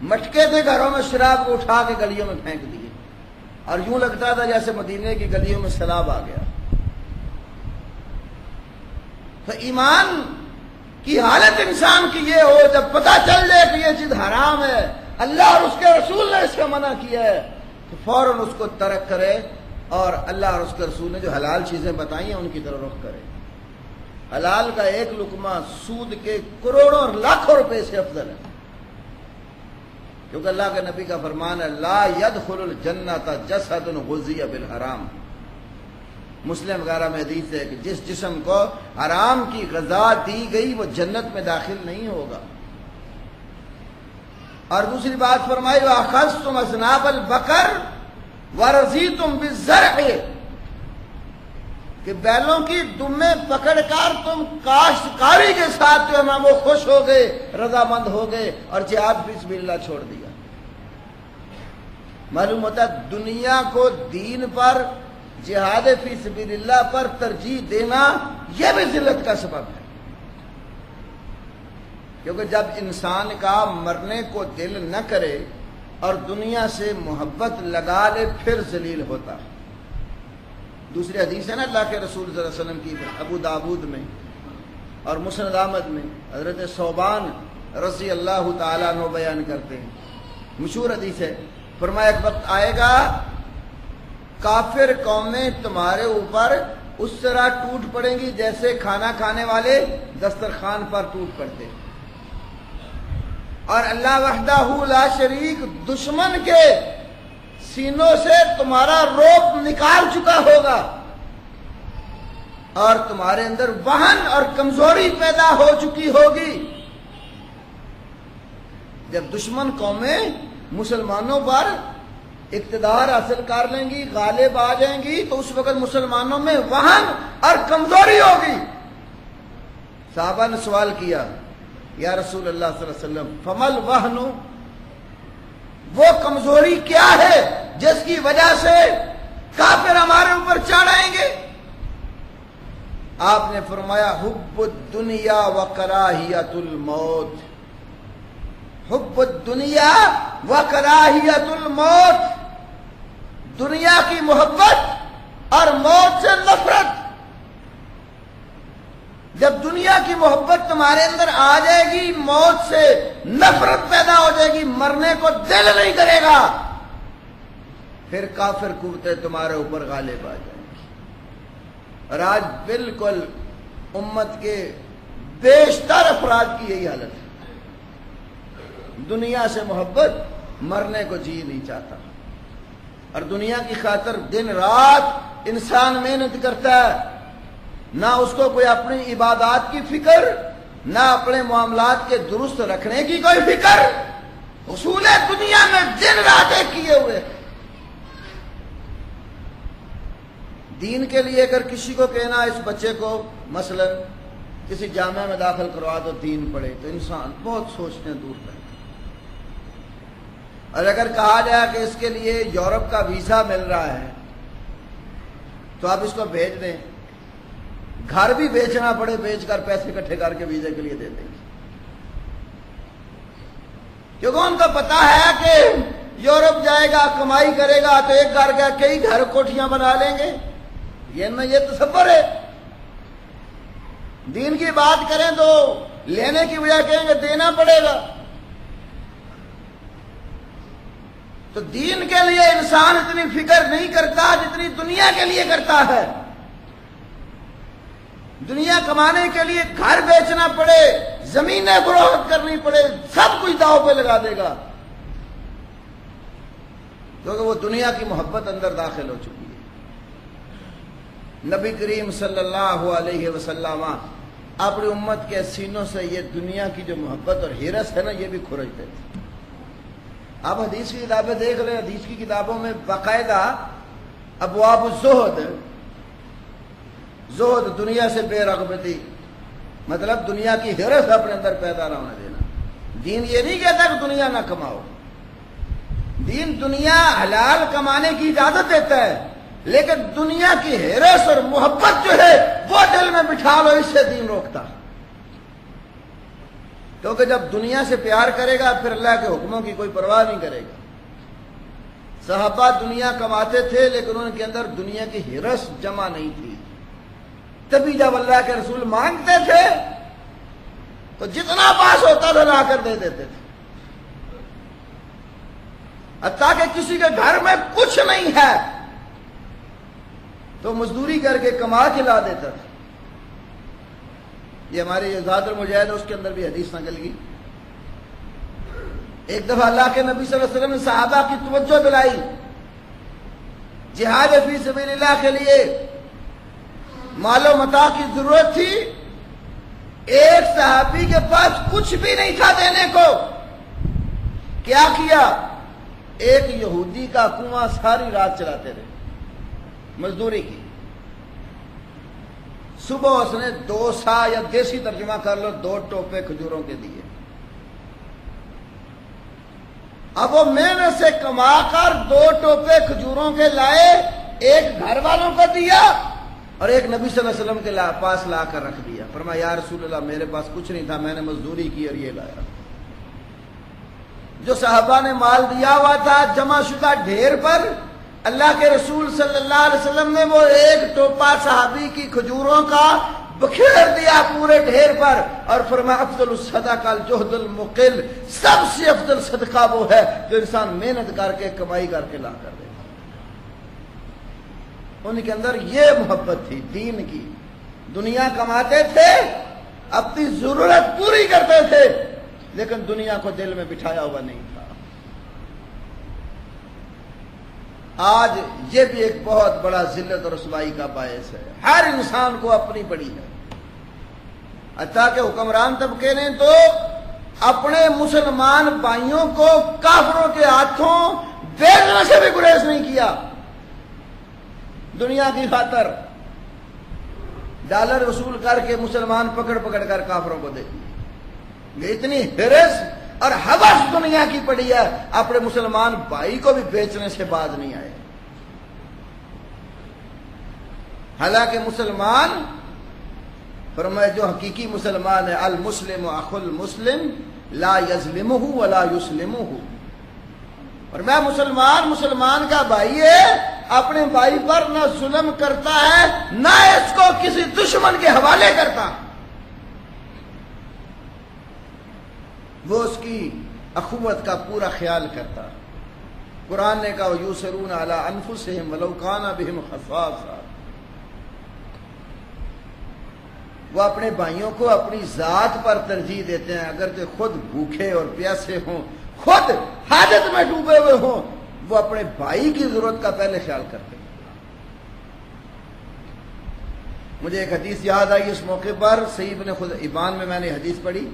مٹکے تھے گھروں میں شراب کو اٹھا کے گلیوں میں پھینک دیے، اور یوں لگتا تھا جیسے مدینے کی گلیوں میں سیلاب آ گیا۔ تو ایمان کی حالت انسان کی یہ ہو جب پتہ چل جائے کہ یہ چیز حرام ہے، اللہ اور اس کے رسول نے اس کا منع کیا ہے، تو فوراً اس کو ترک کرے اور اللہ اور اس کے رسول نے جو حلال چیزیں بتائی ہیں ان کی طرف رخ کرے۔ حلال کا ایک لقمہ سود کے کروڑوں اور لاکھوں روپے سے افضل ہے، کیونکہ اللہ کے نبی کا فرمان ہے لا يدخل الجنۃ جسد غذی بالحرام۔ مسلم وغیرہ میں حدیث ہے کہ جس جسم کو حرام کی غذا دی گئی وہ جنت میں داخل نہیں ہوگا۔ اور دوسری بات فرمائی وَأَخَذْتُمْ أَذْنَابَ الْبَقَرِ وَرَضِيتُمْ بِالزَّرْعِ، کہ بیلوں کی دمیں پکڑ کر تم کاشتکاری کے ساتھ جو ہے وہ خوش ہو گئے، رضامند ہو گئے اور جہاد فی سبیل اللہ چھوڑ دیا۔ معلوم ہوتا ہے دنیا کو دین پر، جہاد فی سبیل اللہ پر ترجیح دینا یہ بھی ذلت کا سبب ہے، کیونکہ جب انسان کا مرنے کو دل نہ کرے اور دنیا سے محبت لگا لے پھر ذلیل ہوتا ہے۔ دوسری حدیث ہے نا اللہ کے رسول صلی اللہ علیہ وسلم کی، ابو داود میں اور مسند احمد میں حضرت ثوبان رضی اللہ تعالیٰ عنہ بیان کرتے ہیں، مشہور حدیث ہے، فرمایا ایک وقت آئے گا کافر قومیں تمہارے اوپر اس طرح ٹوٹ پڑیں گی جیسے کھانا کھانے والے دسترخوان پر ٹوٹ پڑتے، اور اللہ وحدہ لا شریک دشمن کے سینوں سے تمہارا رعب نکال چکا ہوگا اور تمہارے اندر وہن اور کمزوری پیدا ہو چکی ہوگی۔ جب دشمن قومیں مسلمانوں پر اقتدار حاصل کر لیں گی، غالب آ جائیں گی، تو اس وقت مسلمانوں میں وہن اور کمزوری ہوگی۔ صحابہ نے سوال کیا یا رسول اللہ صلی اللہ علیہ وسلم فمل وہن، وہ کمزوری کیا ہے جس کی وجہ سے کافر ہمارے اوپر چڑھ آئیں گے؟ آپ نے فرمایا حب الدنیا و کراہیت الموت، حب الدنیا و کراہیت الموت، دنیا کی محبت اور موت سے نفرت۔ جب دنیا کی محبت تمہارے اندر آ جائے گی، موت سے نفرت پیدا ہو جائے گی، مرنے کو دل نہیں کرے گا، پھر کافر قوتیں تمہارے اوپر غالب آ جائیں گی۔ اور آج بالکل امت کے بیشتر افراد کی یہی حالت ہے، دنیا سے محبت، مرنے کو جی نہیں چاہتا، اور دنیا کی خاطر دن رات انسان محنت کرتا ہے، نہ اس کو کوئی اپنی عبادات کی فکر، نہ اپنے معاملات کے درست رکھنے کی کوئی فکر، اصول دنیا میں دن رات ایک کیے ہوئے۔ دین کے لیے اگر کسی کو کہنا اس بچے کو مثلا کسی جامعہ میں داخل کروا دو دین پڑھے، تو انسان بہت سوچنے دور رہتا ہے۔ اور اگر کہا جائے کہ اس کے لیے یورپ کا ویزا مل رہا ہے تو آپ اس کو بھیج دیں، گھر بھی بیچنا پڑے، بیچ کر پیسے اکٹھے کر کے ویزے کے لیے دے دیں گے، کیونکہ ان کو پتا ہے کہ یورپ جائے گا، کمائی کرے گا تو ایک گھر کا کئی گھر کوٹھیاں بنا لیں گے، یہ تصور ہے۔ دین کی بات کریں تو لینے کی وجہ کہیں گے دینا پڑے گا۔ تو دین کے لیے انسان اتنی فکر نہیں کرتا جتنی دنیا کے لیے کرتا ہے۔ دنیا کمانے کے لیے گھر بیچنا پڑے، زمینیں فروخت کرنی پڑے، سب کچھ داؤ پہ لگا دے گا، کیونکہ وہ دنیا کی محبت اندر داخل ہو چکی ہے۔ نبی کریم صلی اللہ علیہ وسلم اپنی امت کے سینوں سے یہ دنیا کی جو محبت اور ہرس ہے نا، یہ بھی کھرچتے تھے۔ آپ حدیث کی کتابیں دیکھ لیں، حدیث کی کتابوں میں باقاعدہ ابواب الزہد، زہد دنیا سے بے رغبتی، مطلب دنیا کی ہرس اپنے اندر پیدا نہ ہونے دینا۔ دین یہ نہیں کہتا کہ دنیا نہ کماؤ، دین دنیا حلال کمانے کی اجازت دیتا ہے، لیکن دنیا کی ہرس اور محبت جو ہے وہ دل میں بٹھا لو، اس سے دین روکتا۔ کیونکہ جب دنیا سے پیار کرے گا پھر اللہ کے حکموں کی کوئی پرواہ نہیں کرے گا۔ صحابہ دنیا کماتے تھے لیکن ان کے اندر دنیا کی ہرس جمع نہیں تھی، تبھی جب اللہ کے رسول مانگتے تھے تو جتنا پاس ہوتا تھا لا کر دے دیتے تھے، حتیٰ کہ کسی کے گھر میں کچھ نہیں ہے تو مزدوری کر کے کما کے لا دیتا تھا۔ یہ ہماری زاد المجاہد اس کے اندر بھی حدیث نقل کی۔ ایک دفعہ اللہ کے نبی صلی اللہ علیہ وسلم نے صحابہ کی توجہ دلائی، جہاد فی سبیل اللہ کے لیے مال و متاع کی ضرورت تھی، ایک صحابی کے پاس کچھ بھی نہیں تھا دینے کو، کیا کیا؟ ایک یہودی کا کنواں ساری رات چلاتے رہے مزدوری کی، صبح اس نے 2 سا یا دیسی ترجمہ کر لو 2 ٹوپے کھجوروں کے دیے۔ اب وہ محنت سے کما کر 2 ٹوپے کھجوروں کے لائے، ایک گھر والوں کو دیا اور ایک نبی صلی اللہ علیہ وسلم کے پاس لا کر رکھ دیا۔ فرمایا یا رسول اللہ میرے پاس کچھ نہیں تھا، میں نے مزدوری کی اور یہ لایا۔ جو صحابہ نے مال دیا ہوا تھا جمع شدہ ڈھیر پر، اللہ کے رسول صلی اللہ علیہ وسلم نے وہ ایک ٹوپا صحابی کی کھجوروں کا بکھیر دیا پورے ڈھیر پر، اور فرمایا افضل الصدقہ الجہد المقل، سب سے افضل صدقہ وہ ہے جو انسان محنت کر کے کمائی کر کے لا کر دے۔ ان کے اندر یہ محبت تھی دین کی، دنیا کماتے تھے، اپنی ضرورت پوری کرتے تھے، لیکن دنیا کو دل میں بٹھایا ہوا نہیں تھا۔ آج یہ بھی ایک بہت بڑا ذلت اور رسوائی کا باعث ہے، ہر انسان کو اپنی پڑی ہے، حتیٰ کہ حکمران طبقے نے تو اپنے مسلمان بھائیوں کو کافروں کے ہاتھوں بیچنے سے بھی گریز نہیں کیا۔ دنیا کی خاطر ڈالر وصول کر کے مسلمان پکڑ پکڑ کر کافروں کو دے دیے۔ اتنی ہرس اور ہوس دنیا کی پڑی ہے، اپنے مسلمان بھائی کو بھی بیچنے سے باز نہیں آئے۔ حالانکہ مسلمان فرمایا جو حقیقی مسلمان ہے المسلم اخو المسلم لا یظلمہ ولا یسلمہ، اور میں مسلمان کا بھائی ہے، اپنے بھائی پر نہ ظلم کرتا ہے نہ اس کو کسی دشمن کے حوالے کرتا، وہ اس کی اخوت کا پورا خیال کرتا۔ قرآن نے کہا یوسرون علی انفسہم ولو کان بہم خصاصہ، وہ اپنے بھائیوں کو اپنی ذات پر ترجیح دیتے ہیں، اگر کہ خود بھوکے اور پیاسے ہوں، خود حاجت میں ڈوبے ہوئے ہوں، وہ اپنے بھائی کی ضرورت کا پہلے خیال کرتے ہیں۔ مجھے ایک حدیث یاد آئی اس موقع پر، صحیح ابن حبان میں نے حدیث پڑھی،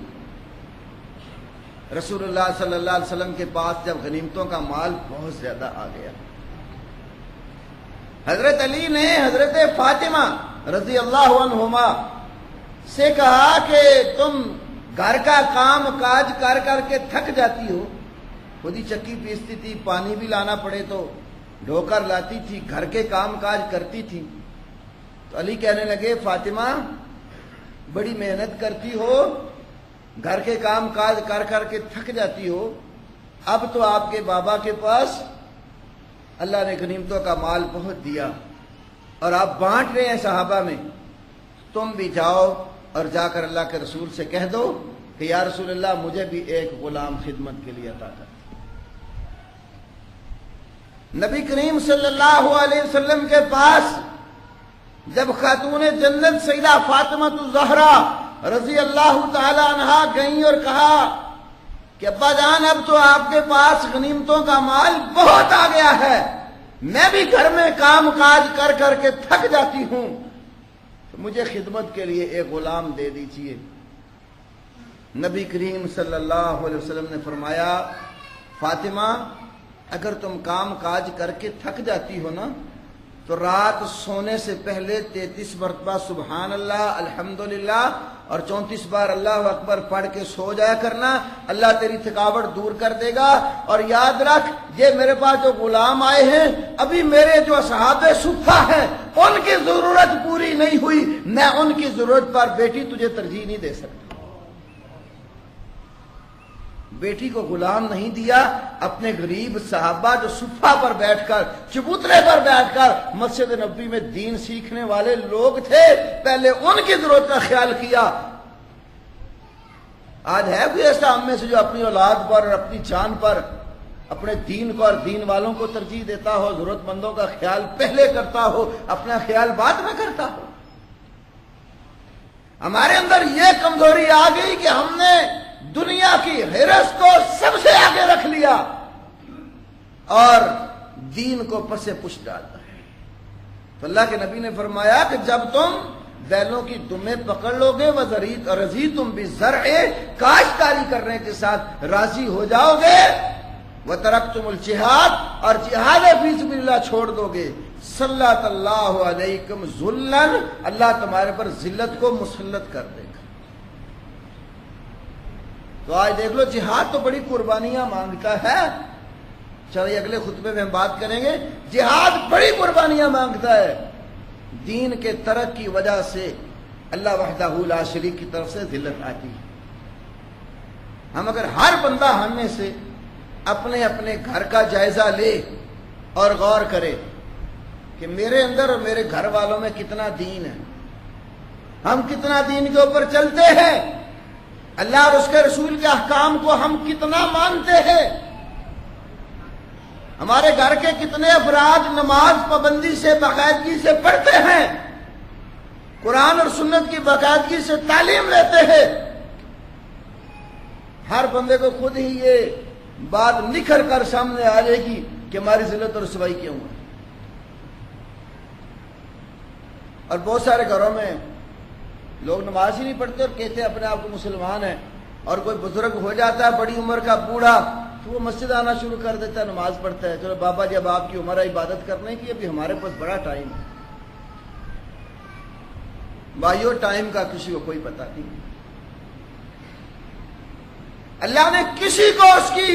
رسول اللہ صلی اللہ علیہ وسلم کے پاس جب غنیمتوں کا مال بہت زیادہ آ گیا، حضرت علی نے حضرت فاطمہ رضی اللہ عنہما سے کہا کہ تم گھر کا کام کاج کر کر کے تھک جاتی ہو، خود ہی چکی پیستی تھی، پانی بھی لانا پڑے تو ڈھو کر لاتی تھی، گھر کے کام کاج کرتی تھی۔ تو علی کہنے لگے فاطمہ بڑی محنت کرتی ہو، گھر کے کام کاج کر کر کے تھک جاتی ہو، اب تو آپ کے بابا کے پاس اللہ نے غنیمتوں کا مال بہت دیا اور آپ بانٹ رہے ہیں صحابہ میں، تم بھی جاؤ اور جا کر اللہ کے رسول سے کہہ دو کہ یا رسول اللہ مجھے بھی ایک غلام خدمت کے لیے عطا کر۔ نبی کریم صلی اللہ علیہ وسلم کے پاس جب خاتون جنت سیدہ فاطمہ الزہرا رضی اللہ تعالی عنہا گئیں اور کہا کہ ابا جان اب تو آپ کے پاس غنیمتوں کا مال بہت آ گیا ہے، میں بھی گھر میں کام کاج کر کر کے تھک جاتی ہوں، مجھے خدمت کے لیے ایک غلام دے دیجیے۔ نبی کریم صلی اللہ علیہ وسلم نے فرمایا فاطمہ اگر تم کام کاج کر کے تھک جاتی ہو نا تو رات سونے سے پہلے 33 مرتبہ سبحان اللہ الحمدللہ اور 34 بار اللہ اکبر پڑھ کے سو جایا کرنا، اللہ تیری تھکاوٹ دور کر دے گا۔ اور یاد رکھ یہ میرے پاس جو غلام آئے ہیں ابھی میرے جو اصحاب صفہ ہیں ان کی ضرورت پوری نہیں ہوئی، میں ان کی ضرورت پر بیٹی تجھے ترجیح نہیں دے سکتا۔ بیٹی کو غلام نہیں دیا، اپنے غریب صحابہ جو صفہ پر بیٹھ کر چبوترے پر بیٹھ کر مسجد نبوی میں دین سیکھنے والے لوگ تھے، پہلے ان کی ضرورت کا خیال کیا۔ آج ہے کوئی ایسا ہم میں سے جو اپنی اولاد پر اور اپنی جان پر اپنے دین کو اور دین والوں کو ترجیح دیتا ہو، ضرورت مندوں کا خیال پہلے کرتا ہو، اپنا خیال بعد میں کرتا ہو؟ ہمارے اندر یہ کمزوری آ گئی کہ ہم نے دنیا کی حرص کو سب سے آگے رکھ لیا اور دین کو پس پش ڈالتا ہے۔ تو اللہ کے نبی نے فرمایا کہ جب تم بیلوں کی دمیں پکڑ لو گے وَرَضِيتُمْ بِالزَّرْعِ کاشتکاری کرنے کے ساتھ راضی ہو جاؤ گے، وَتَرَكْتُمُ الْجِهَادَ اور جہاد فی سبیل اللہ چھوڑ دو گے، سَلَّطَ اللَّهُ عَلَيْكُمْ ذُلًّا اللہ تمہارے پر ذلت کو مسلط کر دے گا۔ تو آج دیکھ لو جہاد تو بڑی قربانیاں مانگتا ہے، چلیے اگلے خطبے میں ہم بات کریں گے، جہاد بڑی قربانیاں مانگتا ہے، دین کے ترک کی وجہ سے اللہ وحدہ لا شریک کی طرف سے ذلت آتی ہے۔ ہم اگر ہر بندہ ہم میں سے اپنے اپنے گھر کا جائزہ لے اور غور کرے کہ میرے اندر اور میرے گھر والوں میں کتنا دین ہے، ہم کتنا دین کے اوپر چلتے ہیں، اللہ اور اس کے رسول کے احکام کو ہم کتنا مانتے ہیں، ہمارے گھر کے کتنے افراد نماز پابندی سے باقاعدگی سے پڑھتے ہیں، قرآن اور سنت کی باقاعدگی سے تعلیم لیتے ہیں۔ ہر بندے کو خود ہی یہ بات نکھر کر سامنے آ جائے گی کہ ہماری ذلت اور رسوائی کیوں ہے۔ اور بہت سارے گھروں میں لوگ نماز ہی نہیں پڑھتے اور کہتے ہیں اپنے آپ کو مسلمان ہیں، اور کوئی بزرگ ہو جاتا ہے بڑی عمر کا بوڑھا تو وہ مسجد آنا شروع کر دیتا ہے، نماز پڑھتا ہے، چلو بابا جی اب آپ کی عمر ہے عبادت کرنے کی، ابھی ہمارے پاس بڑا ٹائم ہے۔ بھائیو ٹائم کا کسی کو کوئی پتہ نہیں، اللہ نے کسی کو اس کی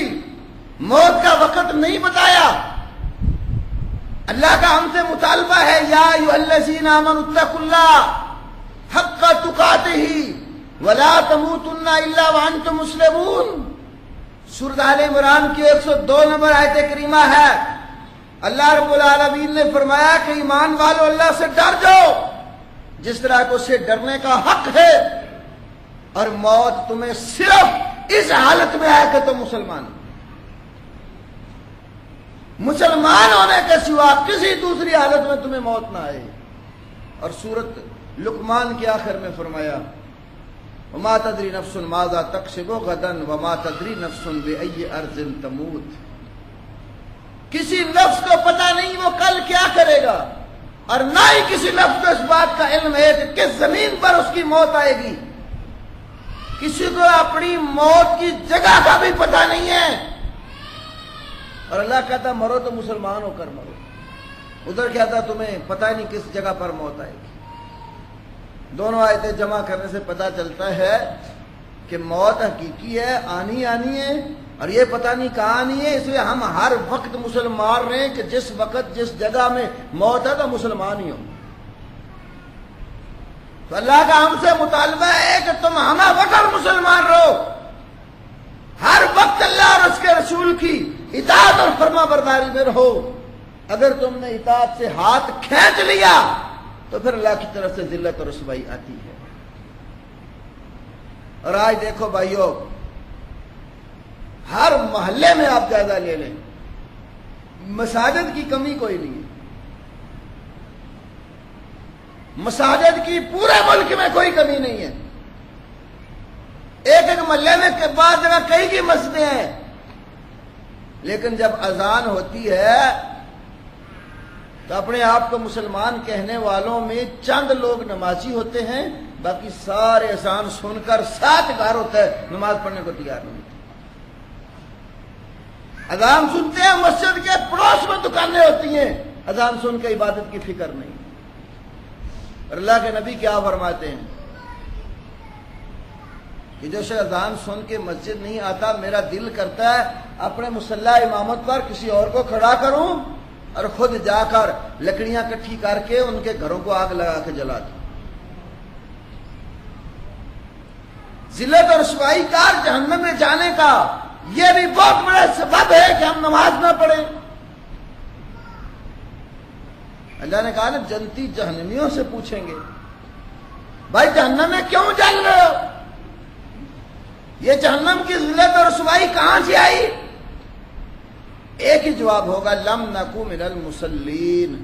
موت کا وقت نہیں بتایا۔ اللہ کا ہم سے مطالبہ ہے یا ایھا الذین آمنوا اتقوا اللہ حق تقاتہ ولا تموتن الا وانتم مسلمون۔ سورۃ آل عمران کی 102 نمبر آیت کریمہ ہے۔ اللہ رب العالمین نے فرمایا کہ ایمان والو اللہ سے ڈر جاؤ جس طرح کو اسے ڈرنے کا حق ہے، اور موت تمہیں صرف اس حالت میں ہے کہ تم مسلمان ہو۔ مسلمان ہونے کے سوا کسی دوسری حالت میں تمہیں موت نہ آئے۔ اور سورۃ لقمان کے آخر میں فرمایا وما تدری نفس ماذا تکسب غدا وما تدری نفس بأی ارض تموت۔ کسی نفس کو پتہ نہیں وہ کل کیا کرے گا، اور نہ ہی کسی نفس کو اس بات کا علم ہے کہ کس زمین پر اس کی موت آئے گی۔ کسی کو اپنی موت کی جگہ کا بھی پتہ نہیں ہے، اور اللہ کہتا مرو تو مسلمان ہو کر مرو، ادھر کہتا تمہیں پتہ نہیں کس جگہ پر موت آئے گی۔ دونوں آیتیں جمع کرنے سے پتہ چلتا ہے کہ موت حقیقی ہے، آنی ہے، اور یہ پتہ نہیں کہاں آنی ہے، اس لیے ہم ہر وقت مسلمان رہیں کہ جس وقت جس جگہ میں موت ہے تو مسلمان ہی ہو۔ تو اللہ کا ہم سے مطالبہ ہے کہ تم ہمہ وقت مسلمان رہو، ہر وقت اللہ اور اس کے رسول کی اطاعت اور فرما برداری میں رہو۔ اگر تم نے اطاعت سے ہاتھ کھینچ لیا تو پھر اللہ کی طرف سے ذلت اور رسوائی آتی ہے۔ اور آج دیکھو بھائیو، ہر محلے میں آپ جائزہ لے لیں، مساجد کی کمی کوئی نہیں ہے۔ مساجد کی پورے ملک میں کوئی کمی نہیں ہے۔ ایک محلے میں بعض جگہ کئی کی مسجدیں ہیں، لیکن جب اذان ہوتی ہے تو اپنے آپ کو مسلمان کہنے والوں میں چند لوگ نمازی ہوتے ہیں، باقی سارے اذان سن کر ساتھ گھر ہوتا ہے، نماز پڑھنے کو تیار نہیں ہوتے۔ اذان سنتے ہیں، مسجد کے پڑوس میں دکانیں ہوتی ہیں، اذان سن کے عبادت کی فکر نہیں۔ اور اللہ کے نبی کیا فرماتے ہیں کہ جو شخص اذان سن کے مسجد نہیں آتا، میرا دل کرتا ہے اپنے مصلی امامت پر کسی اور کو کھڑا کروں اور خود جا کر لکڑیاں اکٹھی کر کے ان کے گھروں کو آگ لگا کے جلا دوں۔ ذلت اور رسوائی کا جہنم میں جانے کا یہ بھی بہت بڑا سبب ہے کہ ہم نماز نہ پڑھیں۔ اللہ نے کہا نا جنتی جہنمیوں سے پوچھیں گے بھائی جہنم میں کیوں جل رہے ہو، یہ جہنم کی ذلت اور رسوائی کہاں سے آئی؟ ایک ہی جواب ہوگا لم نکو من المصلین،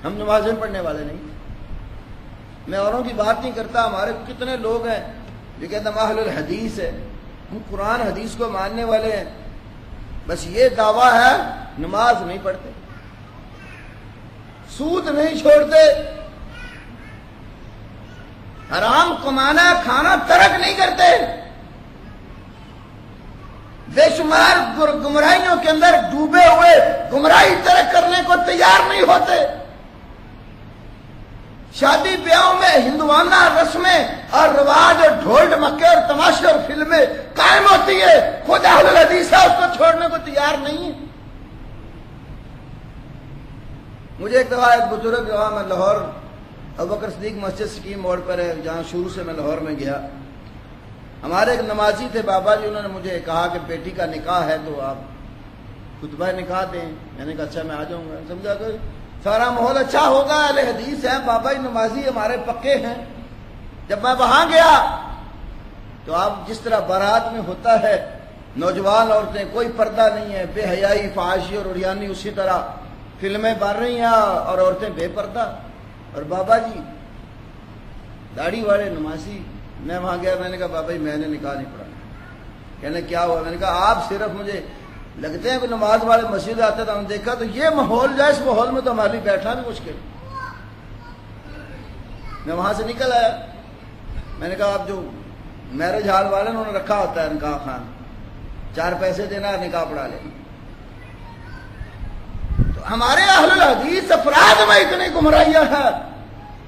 ہم نمازیں پڑھنے والے نہیں۔ میں اوروں کی بات نہیں کرتا، ہمارے کتنے لوگ ہیں جو کہتے ہیں اہل الحدیث ہے، ہم قرآن حدیث کو ماننے والے ہیں، بس یہ دعویٰ ہے نماز نہیں پڑھتے، سود نہیں چھوڑتے، حرام کمانا کھانا ترک نہیں کرتے، بے شمار گمراہیوں کے اندر ڈوبے ہوئے گمراہی ترک کرنے کو تیار نہیں ہوتے۔ شادی بیاہوں میں ہندوانہ رسمیں اور رواج اور ڈھول ڈمکے اور تماشے اور فلمیں قائم ہوتی ہے، خود اہل الحدیث ہے اس کو چھوڑنے کو تیار نہیں ہے۔ مجھے ایک دفعہ ایک بزرگ جہاں میں لاہور ابوبکر صدیق مسجد سکیم موڑ پر ہے جہاں شروع سے میں لاہور میں گیا، ہمارے ایک نمازی تھے بابا جی، انہوں نے مجھے کہا کہ بیٹی کا نکاح ہے تو آپ خطبہ نکاح دیں۔ میں نے کہا اچھا میں آ جاؤں گا، سمجھا کہ سارا ماحول اچھا ہوگا، اہل حدیث ہے، بابا جی نمازی ہمارے پکے ہیں۔ جب میں وہاں گیا تو آپ جس طرح بارات میں ہوتا ہے، نوجوان عورتیں کوئی پردہ نہیں ہے، بے حیائی فحاشی اور عریانی، اسی طرح فلمیں بن رہی ہیں اور عورتیں بے پردہ، اور بابا جی داڑھی والے نمازی۔ میں وہاں گیا، میں نے کہا بابا جی میں نے نکاح نہیں پڑھا۔ کہنے کیا ہوا؟ میں نے کہا آپ صرف مجھے لگتے ہیں کہ نماز والے مسجد آتے تو ہم دیکھا تو یہ ماحول جو ہے اس ماحول میں تو ہمارے لیے بیٹھنا بھی مشکل۔ میں وہاں سے نکل آیا، میں نے کہا آپ جو میرج ہال والے انہوں نے رکھا ہوتا ہے نکاح خان، 4 پیسے دینا اور نکاح پڑھا لینا۔ تو ہمارے اہل الحدیث افراد میں اتنی گمراہیاں ہیں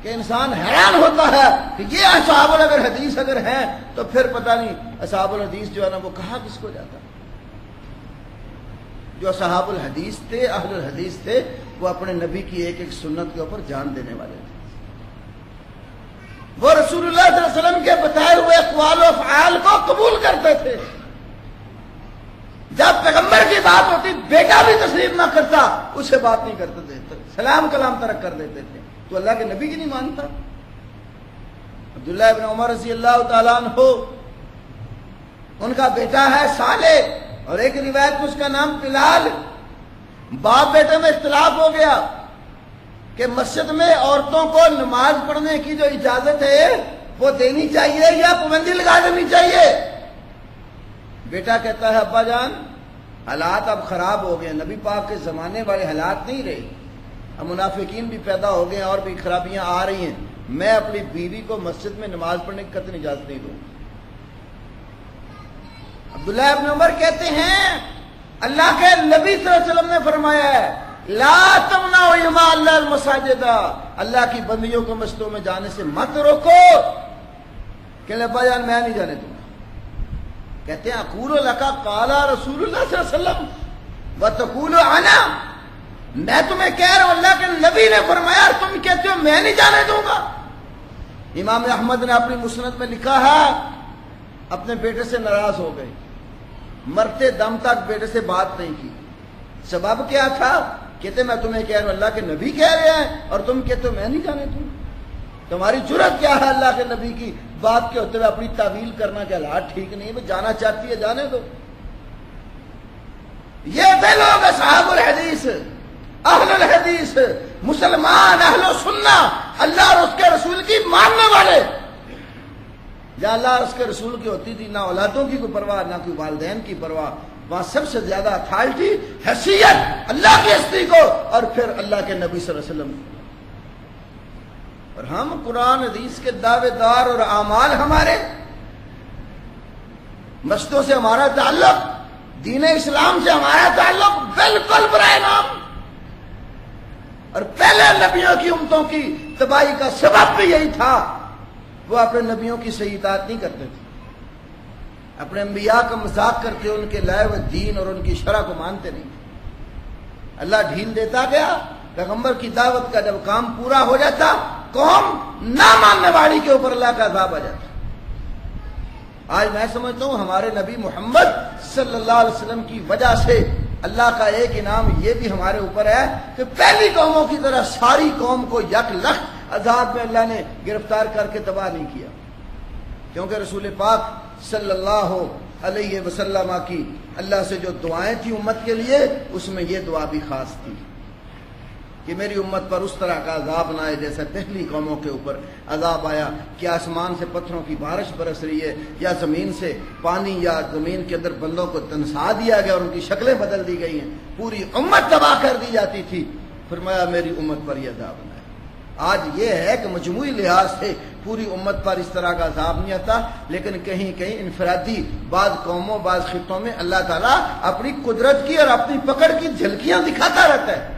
کہ انسان حیران ہوتا ہے کہ یہ اصحاب الحدیث اگر ہیں تو پھر پتہ نہیں اصحاب الحدیث جو ہے نا وہ کہاں کس کو جاتا۔ جو اصحاب الحدیث تھے، اہل الحدیث تھے، وہ اپنے نبی کی ایک ایک سنت کے اوپر جان دینے والے تھے۔ وہ رسول اللہ صلی اللہ علیہ وسلم کے بتائے ہوئے اقوال و افعال کو قبول کرتے تھے. جب پیغمبر کی بات ہوتی بیٹا بھی تسلیم نہ کرتا اسے بات نہیں کرتے تھے, سلام کلام ترک کر دیتے تھے. تو اللہ کے نبی کی نہیں مانتا. عبداللہ ابن عمر رضی اللہ تعالیٰ عنہ, ان کا بیٹا ہے صالح اور ایک روایت میں اس کا نام بلال. باپ بیٹے میں اختلاف ہو گیا کہ مسجد میں عورتوں کو نماز پڑھنے کی جو اجازت ہے وہ دینی چاہیے یا پابندی لگا دینی چاہیے. بیٹا کہتا ہے ابا جان حالات اب خراب ہو گئے, نبی پاک کے زمانے والے حالات نہیں رہے, اب منافقین بھی پیدا ہو گئے اور بھی خرابیاں آ رہی ہیں, میں اپنی بیوی کو مسجد میں نماز پڑھنے کی قطعی اجازت نہیں دوں. عبداللہ ابن عمر کہتے ہیں اللہ کے نبی صلی اللہ علیہ وسلم نے فرمایا ہے لا تمنعوا اماء اللہ المساجد, اللہ کی بندیوں کو مسجدوں میں جانے سے مت روکو. کہ ابا جان میں نہیں جانے دوں گا. کہتے ہیں اقول لک قال رسول اللہ صلی اللہ علیہ وسلم وتقول انا, میں تمہیں کہہ رہا ہوں اللہ کے نبی نے فرمایا اور تم کہتے ہو میں نہیں جانے دوں گا. امام احمد نے اپنی مسند میں لکھا ہے اپنے بیٹے سے ناراض ہو گئے, مرتے دم تک بیٹے سے بات نہیں کی. سبب کیا تھا؟ کہتے میں تمہیں کہہ رہا ہوں اللہ کے نبی کہہ رہے ہیں اور تم کہتے ہو میں نہیں جانے دوں. تمہاری جرأت کیا ہے اللہ کے نبی کی بات کے ہوتے ہوئے اپنی تعویل کرنا کہ حالات ٹھیک نہیں ہے, جانا چاہتی ہے جانے دو. یہ تھے لوگ اصحاب الحدیث, اہل الحدیث, مسلمان اہل سنہ, اللہ اور اس کے رسول کی ماننے والے. جہاں اللہ اور اس کے رسول کی ہوتی تھی نہ اولادوں کی کوئی پرواہ نہ کوئی والدین کی پرواہ, وہاں سب سے زیادہ اتھارٹی حیثیت اللہ کی ہستی کو اور پھر اللہ کے نبی صلی اللہ علیہ وسلم کو. اور ہم قرآن حدیث کے دعوے دار اور اعمال ہمارے, مسجدوں سے ہمارا تعلق, دین اسلام سے ہمارا تعلق بالکل برائے نام. اور پہلے نبیوں کی امتوں کی تباہی کا سبب بھی یہی تھا, وہ اپنے نبیوں کی صحیح اطاعت نہیں کرتے تھے, اپنے انبیاء کا مذاق کرتے, ان کے لائے ہوئے دین اور ان کی شرع کو مانتے نہیں. اللہ ڈھیل دیتا گیا, پیغمبر کی دعوت کا جب کام پورا ہو جاتا قوم نہ ماننے والی کے اوپر اللہ کا عذاب آ جاتا. آج میں سمجھتا ہوں ہمارے نبی محمد صلی اللہ علیہ وسلم کی وجہ سے اللہ کا ایک انعام یہ بھی ہمارے اوپر ہے کہ پہلی قوموں کی طرح ساری قوم کو یک لخت عذاب میں اللہ نے گرفتار کر کے تباہ نہیں کیا. کیونکہ رسول پاک صلی اللہ علیہ وسلم کی اللہ سے جو دعائیں تھیں امت کے لیے, اس میں یہ دعا بھی خاص تھی کہ میری امت پر اس طرح کا عذاب نہ آئے جیسے پہلی قوموں کے اوپر عذاب آیا کہ آسمان سے پتھروں کی بارش برس رہی ہے یا زمین سے پانی یا زمین کے اندر بندوں کو تنسا دیا گیا اور ان کی شکلیں بدل دی گئی ہیں, پوری امت تباہ کر دی جاتی تھی. فرمایا میری امت پر یہ عذاب نہ آئے. آج یہ ہے کہ مجموعی لحاظ سے پوری امت پر اس طرح کا عذاب نہیں آتا, لیکن کہیں کہیں انفرادی بعض قوموں بعض خطوں میں اللہ تعالیٰ اپنی قدرت کی اور اپنی پکڑ کی جھلکیاں دکھاتا رہتا ہے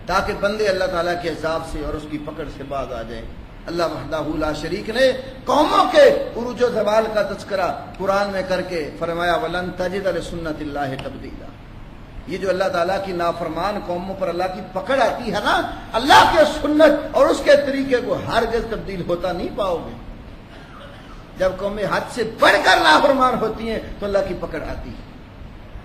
تاکہ بندے اللہ تعالیٰ کے عذاب سے اور اس کی پکڑ سے باز آ جائیں. اللہ وحدہ لا شریک نے قوموں کے عروج و زوال کا تذکرہ قرآن میں کر کے فرمایا وَلَن تَجِدَ لِسُنَّتِ اللَّهِ تَبْدِيلًا. یہ جو اللہ تعالیٰ کی نافرمان قوموں پر اللہ کی پکڑ آتی ہے نا, اللہ کے سنت اور اس کے طریقے کو ہرگز تبدیل ہوتا نہیں پاؤ گے. جب قومیں حد سے بڑھ کر نافرمان ہوتی ہیں تو اللہ کی پکڑ آتی ہے.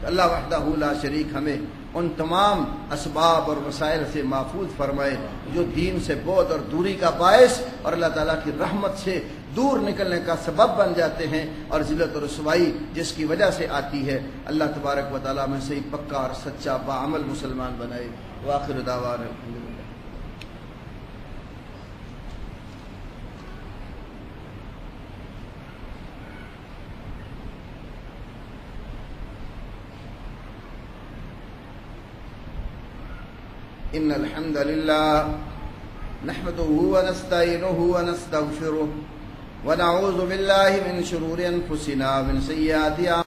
تو اللہ وحدہ لا شریک ہمیں ان تمام اسباب اور وسائل سے محفوظ فرمائے جو دین سے بعد اور دوری کا باعث اور اللہ تعالیٰ کی رحمت سے دور نکلنے کا سبب بن جاتے ہیں, اور ذلت اور رسوائی جس کی وجہ سے آتی ہے. اللہ تبارک و تعالیٰ میں سے ہی پکا اور سچا باعمل مسلمان بنائے. وآخر دعوانا الحمدللہ. ان الحمد لله نحمده ونستعينه ونستغفره ونعوذ بالله من شرور انفسنا ومن سيئات اعمالنا